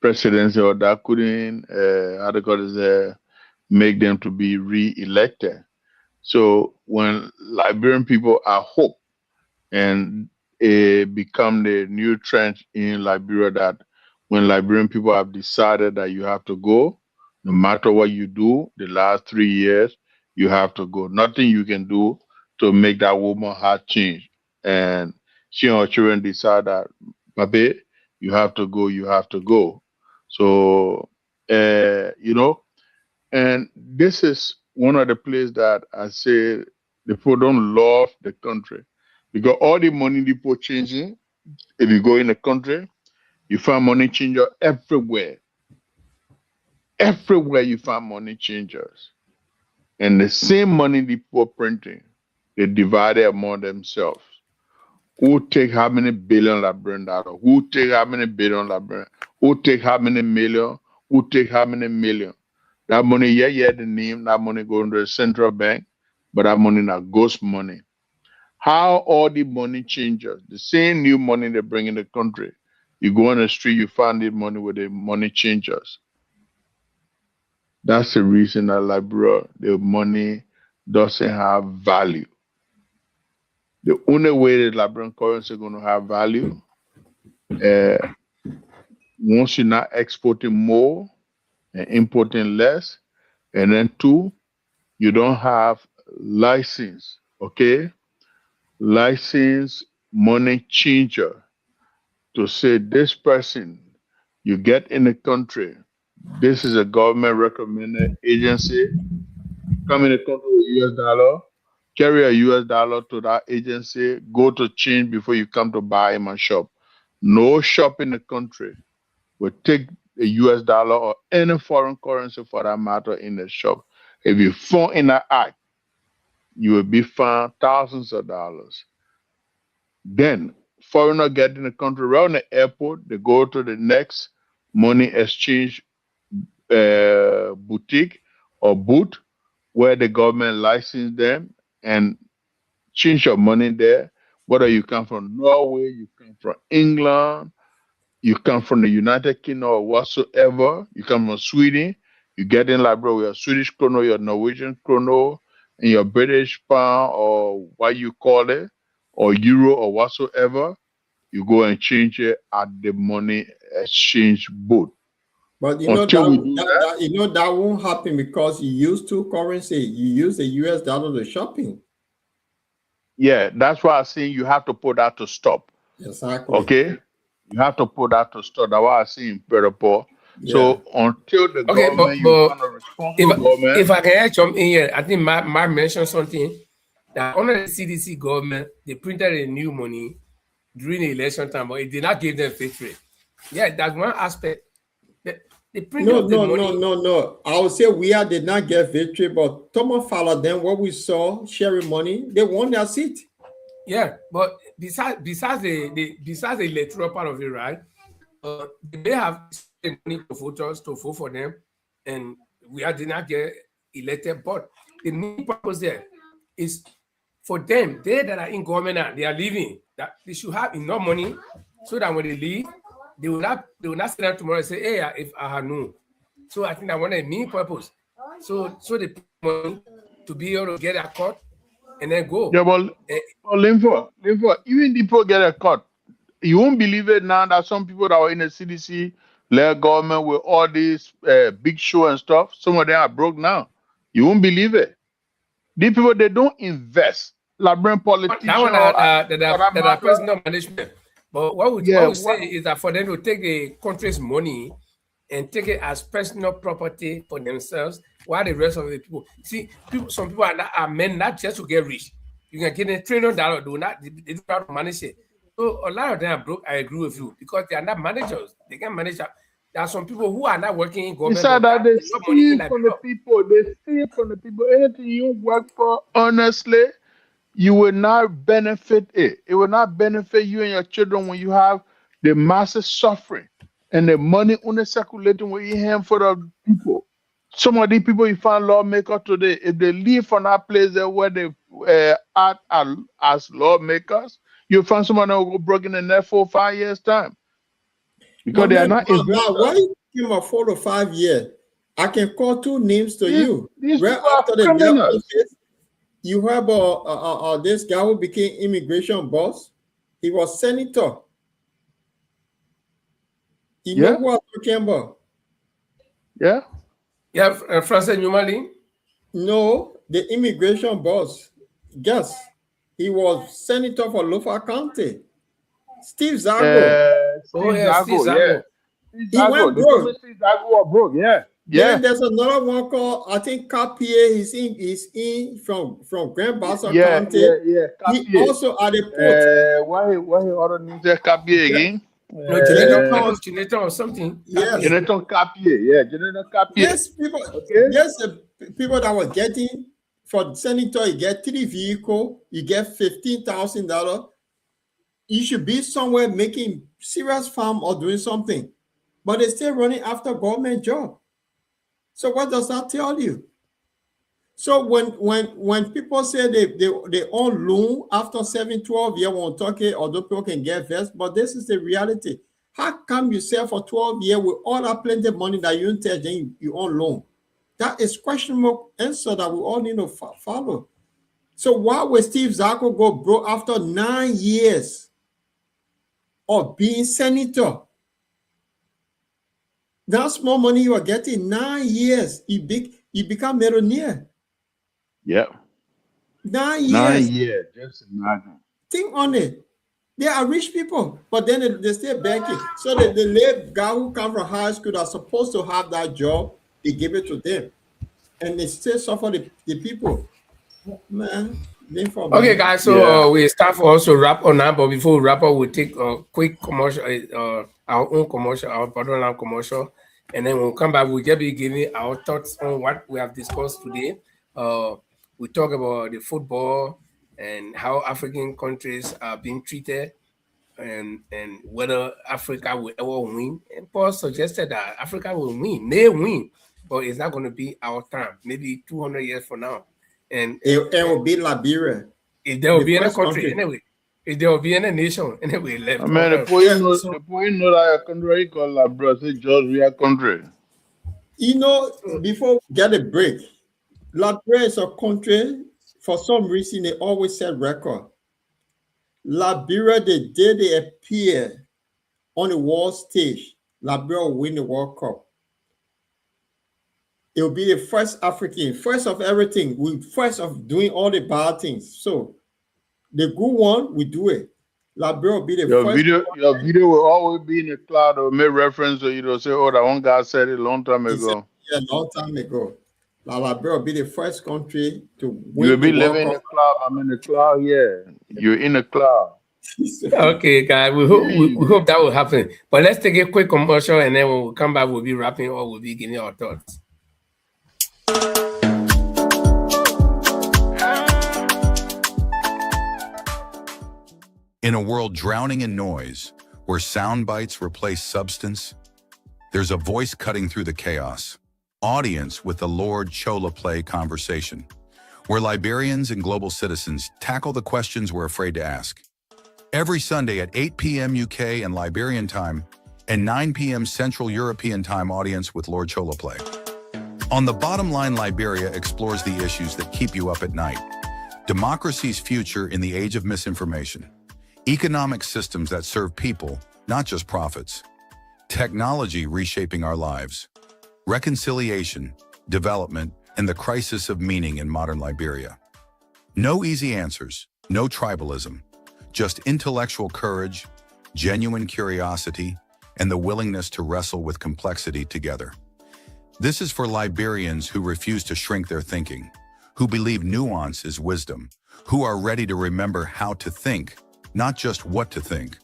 presidency, or that couldn't, how they call it, make them to be re-elected. So when Liberian people are hope, and it become the new trend in Liberia that when Liberian people have decided that you have to go, no matter what you do, the last 3 years, you have to go. Nothing you can do to make that woman heart change. And she and her children decide that, Pape, you have to go, you have to go. So, and this is one of the places that I say the people don't love the country because all the money the people changing, if you go in the country, you find money changer everywhere. Everywhere you find money changers. And the same money the people printing, they divide it among themselves. Who take how many billion Liberian dollar? Who take how many billion Liberian? Who take how many million? Who take how many million? That money, yeah, the name, that money going to the central bank, but that money not ghost money. How all the money changes, the same new money they bring in the country. You go on the street, you find the money with the money changers. That's the reason that Liberia, the money doesn't have value. The only way the Liberian currency is going to have value, uh, once you're not exporting more and importing less, and then 2, you don't have license, okay? License money changer to say this person you get in the country, this is a government recommended agency, come in the country with US dollar, carry a US dollar to that agency, go to change before you come to buy in my shop. No shop in the country will take a US dollar or any foreign currency for that matter in the shop. If you fall in that act, you will be fined thousands of dollars. Then foreigner get in the country around the airport, they go to the next money exchange boutique or booth where the government license them and change your money there. Whether you come from Norway, you come from England, you come from the United Kingdom or whatsoever, you come from Sweden, you get in Liberia with your Swedish krono, your Norwegian krono, and your British pound or what you call it, or euro or whatsoever, you go and change it at the money exchange booth. But Until we do that, that won't happen because you use 2 currency. You use the US dollar to shopping. yeah, that's why I'm saying you have to put that to stop. Exactly. Okay? You have to put that to stop. That's why I see in Perapor. Yeah. So until the Okay, government, you but find a if responsible government. if I can add jump in here, I think Mark mentioned something that under the CDC government they printed a new money during the election time, but it did not give them victory. Yeah, that's one aspect. The printing No, of the no, no, money. no, no. I would say we did not get victory, but Thomas Fowler, then what we saw sharing money, they won their seat. Yeah, but besides the electoral part of it, right? They may have money to voters to vote for them, and did not get elected. But the main purpose there is for them, they that are in government now, they are leaving, that they should have enough money so that when they leave, they will not sit down tomorrow and say, hey, if I had known. So I think that one of the main purpose. So they put money to be able to get a cut and then go. Yeah, but Linfo, even the people get a cut. You won't believe it now that some people that were in the CDC, led government with all these big show and stuff, some of them are broke now. You won't believe it. These people, they don't invest. Liberian politicians, That one or that are personal management. But what we say what? is that for them to take the country's money and take it as personal property for themselves, while the rest of the people some people are meant not just to get rich. You can get a $1 trillion, they don't have to manage it. So a lot of them are broke. I agree with you because they are not managers. They can manage that. There are some people who are not working in government. Besides that, they a lot of money in steal from the people. They steal from the people. Anything you work for, honestly, you will not benefit it. It will not benefit you and your children when you have the massive suffering and the money only circulating with your hand for the people. Some of these people you find lawmakers today, if they leave from that place there where they act as lawmakers, you'll find someone that will go broke in the next 4 or 5 years' time. Because they are not investors. Why you give a 4 to 5 years? I can call 2 names to you. These Right people are after the criminals. you have this guy who became immigration boss. He was senator. You know who I'm talking about? Yeah. Yeah, Francis Numali. No, the immigration boss. Guess. He was senator for Lofa County. Steve Zago. Steve Zago. Yeah. He went broke. Steve Zago was broke. Yeah. Then there's another one called, I think, Capier. He's in from Grand Bassa County. Yeah. He also at the port. Why he other name say Capier again? No, Generator or something. Yeah. Generator Capier. Yeah, Generator Capier. Yes, people. Okay. Yes, people that were getting for senator, you get 3 vehicles, you get $15,000. You should be somewhere making serious farm or doing something, but they're still running after government job. So what does that tell you? So when people say they own loan after 7, 12 years, when talking, although people can get vest, but this is the reality. How come you sell for 12 years with all that plenty of money that you tell them you own loan? That is questionable answer that we all need to follow. So why would Steve Zago go broke after 9 years of being senator? That small money you are getting, 9 years, you become millionaire. Yeah. 9 years. 9 years. Just imagine. Think on it. They are rich people, but then they still banking. So the late guy who come from high school that's supposed to have that job, they give it to them. And they still suffer the people. Man. Okay, guys, so we start for us to wrap on that, but before we wrap up, we'll take a quick commercial, our own commercial, our Bottomline commercial, and then we'll come back. We'll just be giving our thoughts on what we have discussed today. We talk about the football and how African countries are being treated, and whether Africa will ever win. And Paul suggested that Africa will win, may win, but it's not going to be our time. Maybe 200 years from now. And it will be Liberia. If there will be any country anyway, if there will be any nation anyway left. I mean, the point know that a country called Liberia, say just real country. You know, before we get a break, Liberia is a country, for some reason, they always set record. Liberia, the day they appear on the world stage, Liberia will win the World Cup. It will be the first African, first of everything, first of doing all the bad things. So the good one, we do it. Liberia will be the first. Your video will always be in the cloud or make reference to, say, oh, that one guy said it a long time ago. A long time ago. Liberia will be the first country to win. You'll be living in the cloud. I'm in the cloud, yeah. You're in the cloud. Okay, guys, we hope that will happen. But let's take a quick commercial, and then when we come back, we'll be wrapping or we'll be giving our thoughts. In a world drowning in noise, where sound bites replace substance, there's a voice cutting through the chaos. Audience with the Lord Chola Play conversation, where Liberians and global citizens tackle the questions we're afraid to ask. Every Sunday at 8 p.m. UK and Liberian time and 9 p.m. Central European time audience with Lord Choloplay. On the Bottom Line, Liberia explores the issues that keep you up at night. Democracy's future in the age of misinformation. Economic systems that serve people, not just profits. Technology reshaping our lives. Reconciliation, development, and the crisis of meaning in modern Liberia. No easy answers, no tribalism, just intellectual courage, genuine curiosity, and the willingness to wrestle with complexity together. This is for Liberians who refuse to shrink their thinking, who believe nuance is wisdom, who are ready to remember how to think, not just what to think.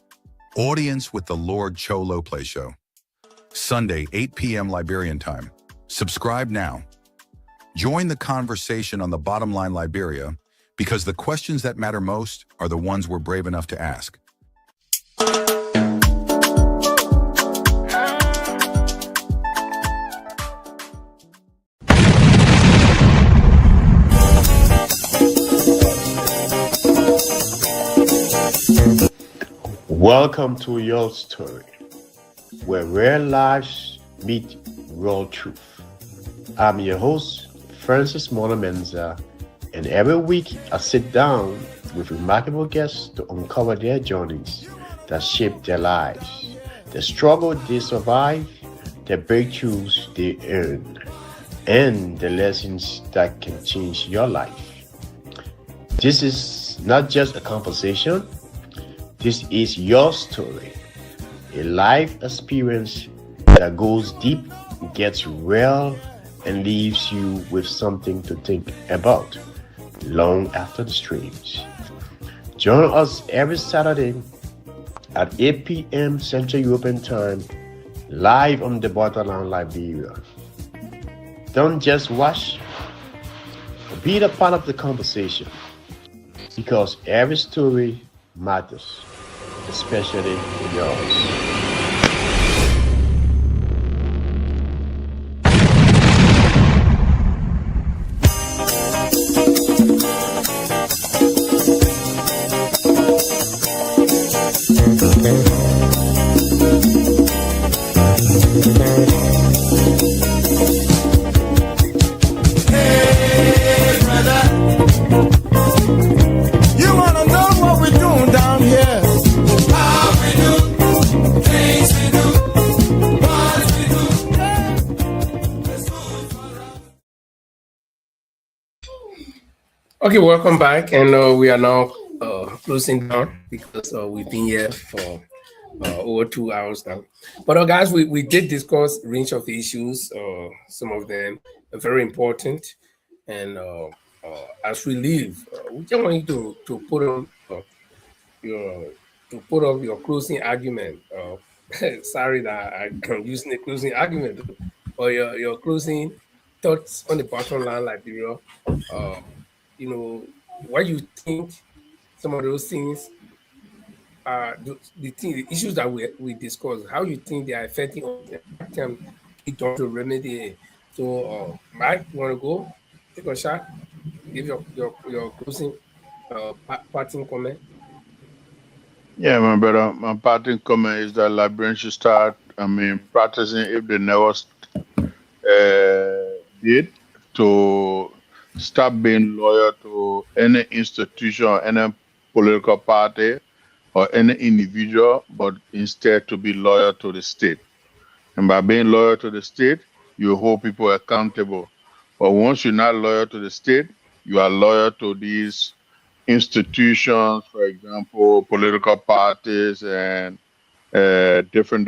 Audience with the Lord Choloplay Show. Sunday, 8 p.m. Liberian time. Subscribe now. Join the conversation on the Bottom Line Liberia, because the questions that matter most are the ones we're brave enough to ask. Welcome to Your Story, where real lives meet real truth. I'm your host, Francis Monamenza, and every week I sit down with remarkable guests to uncover their journeys that shape their lives, the struggle they survive, the breakthroughs they earn, and the lessons that can change your life. This is not just a conversation. This is your story, a life experience that goes deep, gets real, and leaves you with something to think about long after the streams. Join us every Saturday at 8 p.m. Central European Time, live on the Bottomline Liberia. Don't just watch, be a part of the conversation, because every story matters, especially yours. Hey, brother, you wanna know what we're doing down here? How we do, things we do, what we do. Let's move forward. Okay, welcome back, and we are now closing down because we've been here for over 2 hours now. But guys, we did discuss a range of issues. Some of them are very important, and as we leave, we just want you to put on your your closing argument. Sorry that I'm using the closing argument, or your closing thoughts on the bottom line, Liberia. Uh, you know, what you think some of those things the issues that we discussed, how you think they are affecting us, and what can be done to remedy it. So, Mike, you want to go take a shot, give your closing parting comment? Yeah, my brother, my parting comment is that Liberians should start, practicing if they never did, to stop being loyal to any institution or any political party or any individual, but instead to be loyal to the state. And by being loyal to the state, you hold people accountable. But once you're not loyal to the state, you are loyal to these institutions, for example, political parties and different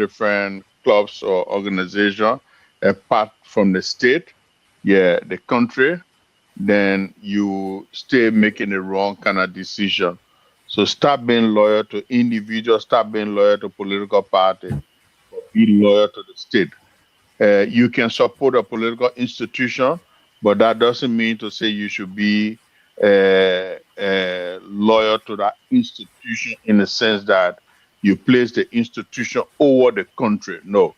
clubs or organizations apart from the state, the country, then you stay making the wrong kind of decision. So stop being loyal to individuals, stop being loyal to political party, but be loyal to the state. You can support a political institution, but that doesn't mean to say you should be loyal to that institution in the sense that you place the institution over the country. No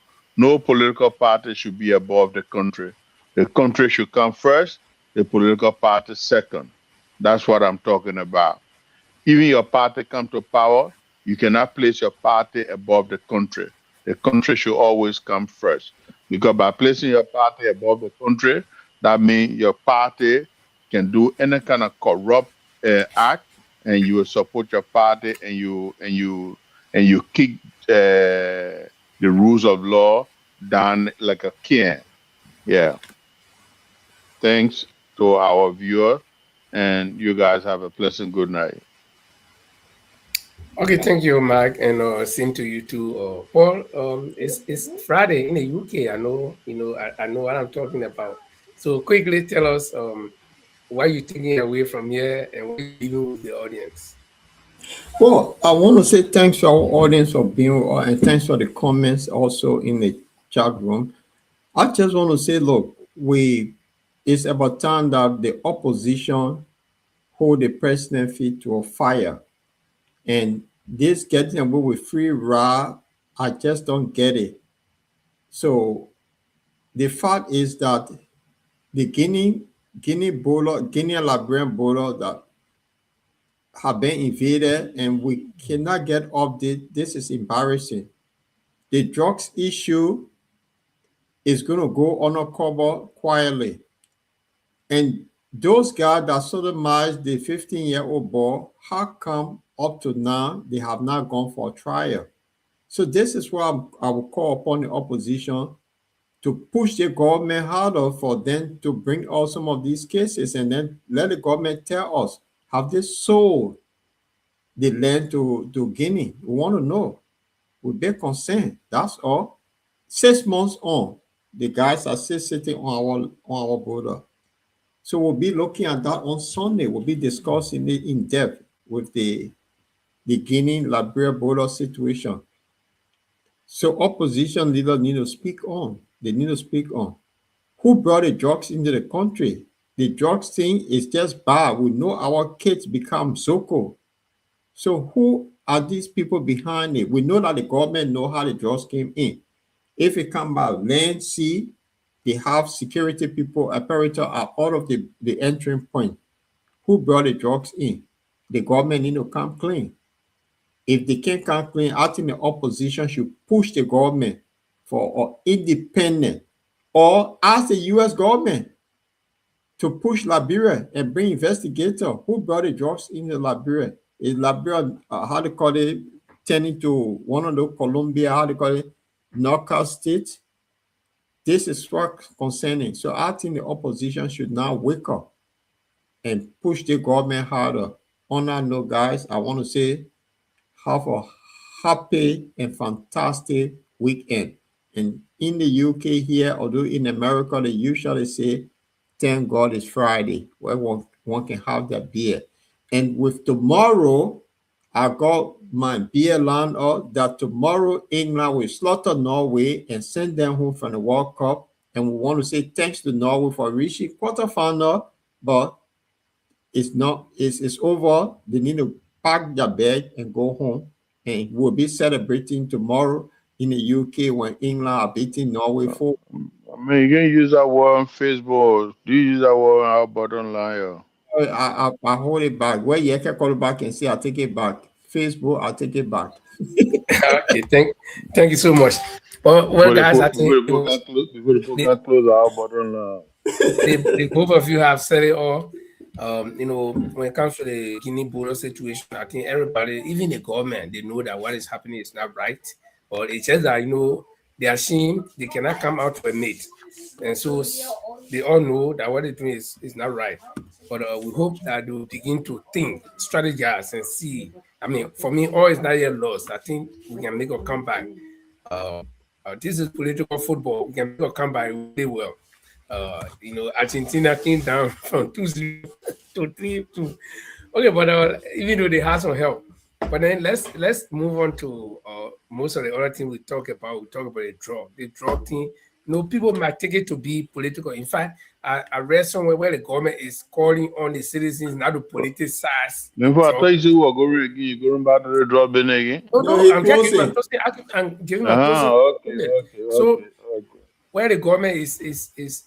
political party should be above the country. The country should come first, the political party second. That's what I'm talking about. Even your party come to power, you cannot place your party above the country. The country should always come first. Because by placing your party above the country, that means your party can do any kind of corrupt act, and you will support your party, and you kick the rules of law down like a can. Yeah. Thanks to our viewer, and you guys have a pleasant good night. Okay, thank you, Mark, and same to you too, Paul. It's Friday in the UK. I know, I know what I'm talking about. So quickly tell us why you taking away from here and what you leaving with the audience. Well, I want to say thanks to our audience for being and thanks for the comments also in the chat room. I just want to say, look, it's about time that the opposition hold the president feet to a fire. And this getting away with free ride, I just don't get it. So the fact is that the Guinea and Liberian border that have been invaded and we cannot get off this is embarrassing. The drugs issue is going to go undercover quietly. And those guys that sodomized the 15-year-old boy, how come up to now they have not gone for a trial? So this is why I will call upon the opposition to push the government harder for them to bring out some of these cases and then let the government tell us, have they sold the land to Guinea? We want to know. We'll be concerned. That's all. 6 months on, the guys are still sitting on our border. So we'll be looking at that on Sunday. We'll be discussing it in depth with the Guinea-Liberia border situation. So opposition leaders need to speak on. They need to speak on. Who brought the drugs into the country? The drugs thing is just bad. We know our kids become Zoko. So who are these people behind it? We know that the government know how the drugs came in. If it come by land, sea, they have security people, apparatus at all of the entry point. Who brought the drugs in? The government need to come clean. If they can't come clean, I think the opposition should push the government for independent or ask the U.S. government to push Liberia and bring investigator who brought the drugs into Liberia. Is Liberia, how they call it, turning to one of the Colombia, how they call it, knockout state? This is what concerning. So I think the opposition should now wake up and push the government harder. On that note, guys, I want to say have a happy and fantastic weekend. And in the UK here, although in America, they usually say, thank God it's Friday, where one can have their beer. And with tomorrow, I got my beer lined up that tomorrow England will slaughter Norway and send them home from the World Cup. And we want to say thanks to Norway for reaching quarterfinal, but it's over. They need to pack their bag and go home. And we'll be celebrating tomorrow in the UK when England are beating Norway for. I mean, you can use that word on Facebook. Do you use that word on our bottom line? I hold it back. Where you can call it back and say I take it back. Facebook, I take it back. Okay, thank you so much. Well, guys, I think before the book close our bottom line. the both of you have said it all. When it comes to the Guinea border situation, I think everybody, even the government, they know that what is happening is not right. But it's just that they are ashamed, they cannot come out to admit, and so they all know that what they're doing is not right. But we hope that they will begin to think, strategize, and see. I mean, for me, all is not yet lost. I think we can make a comeback. This is political football. We can make a comeback really well. Argentina came down from 2-0 to 3-2. Okay, but even though they had some help, but then let's move on to most of the other things we talk about. We talk about the drug thing. People might take it to be political. In fact, I read somewhere where the government is calling on the citizens not to politicize. Therefore, I thought you were going back to the drop in again. No, I'm giving my closing. Okay. So where the government is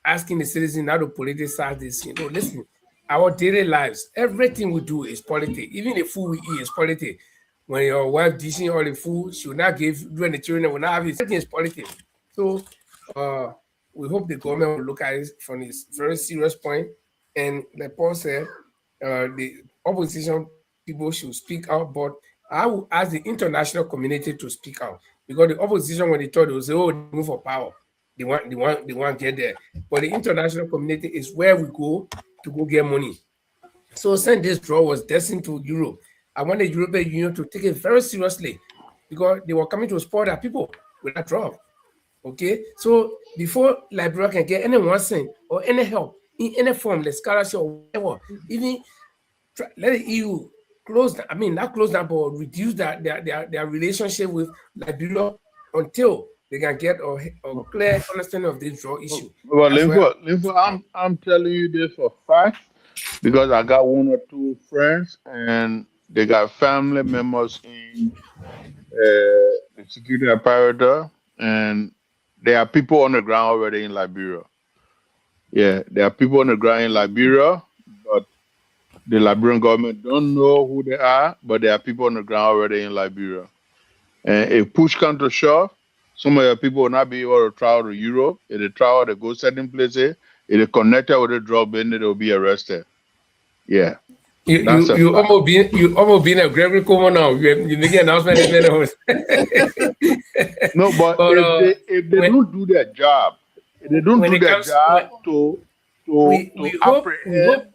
asking the citizen how to politicize this. Listen, our daily lives, everything we do is politics. Even the food we eat is politics. When your wife dishing all the food, she will not give you and the children will not have it. Everything is politics. So uh, we hope the government will look at it from this very serious point. And like Paul said, the opposition people should speak out, but I will ask the international community to speak out because the opposition, when they thought they will say, "Oh, they move for power," they want get there. But the international community is where we go to go get money. So since this draw was destined to Europe, I want the European Union to take it very seriously because they were coming to support our people with that draw. Okay, so before Liberia can get any one cent or any help in any form, the scholarship or whatever, even let the EU close. I mean, not close down, but reduce their relationship with Liberia until they can get a clear understanding of this draw issue. Well, That's where. I'm telling you this for fact because I got one or two friends and they got family members in the security apparatus, and there are people on the ground already in Liberia. Yeah, there are people on the ground in Liberia, but the Liberian government don't know who they are, but there are people on the ground already in Liberia. And if push comes to shove, some of the people will not be able to travel to Europe. If they travel, they go certain places. If they connected with the drug bandit, they will be arrested. Yeah, You that's you a you fact. almost been a Gregory Como now. You making announcement this many hours. No, but But if they when don't do their job, if they don't when do it their comes job when we to hope apprehend,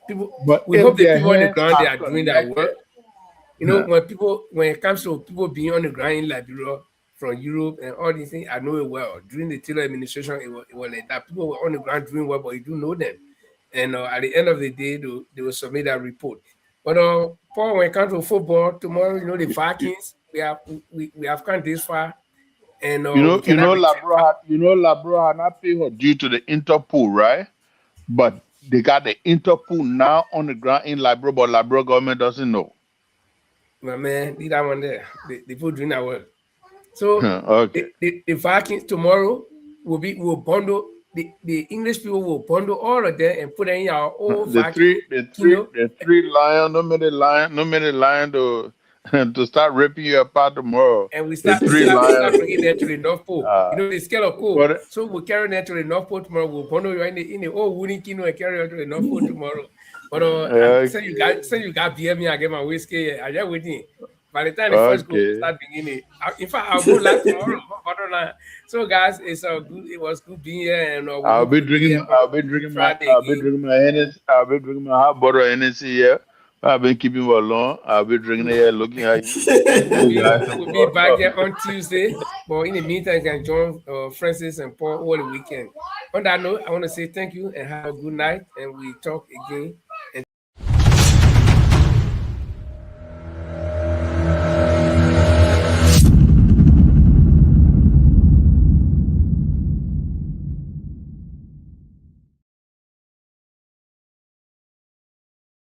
people but we if hope the their people on the hands ground they are are doing their connected, work. huh, When it comes to people being on the ground in Liberia from Europe and all these things, I know it well. During the Taylor administration, it was like that. People were on the ground doing well, but you do know them. And at the end of the day, they will submit that report. But Paul, when it comes to football, tomorrow, the Vikings, we have come this far, and we cannot return far. Labro had not paid her due to the Interpol, right? But they got the Interpol now on the ground in Liberia, but Liberia government doesn't know. My man, leave that one there. They put doing that well. So Okay. the Vikings tomorrow will bundle the English people will bundle all of them and put them in our old The Viking, three, the you three, know, the three lion, no many lion to to start ripping you apart tomorrow. and we The start we three start we lion. start bringing them to the North Pole. Uh, They scared of cold, but so we'll carry them to the North Pole tomorrow. We'll bundle you in the old wooden canoe and carry you to the North Pole tomorrow. But I say you got okay, say you got beer me, I get my whiskey. I just waiting. By the time the first go okay. start beginning, in fact, I'll go live tomorrow. So guys, it was good being here, and we hope to be here on Friday again. I'll be drinking my hot butter Hennessy here. I've been keeping it along. I'll be drinking it here, looking at you. See We'll you be guys we'll be back tomorrow. here on Tuesday. But in the meantime, you can join Francis and Paul all the weekend. On that note, I want to say thank you and have a good night. And we talk again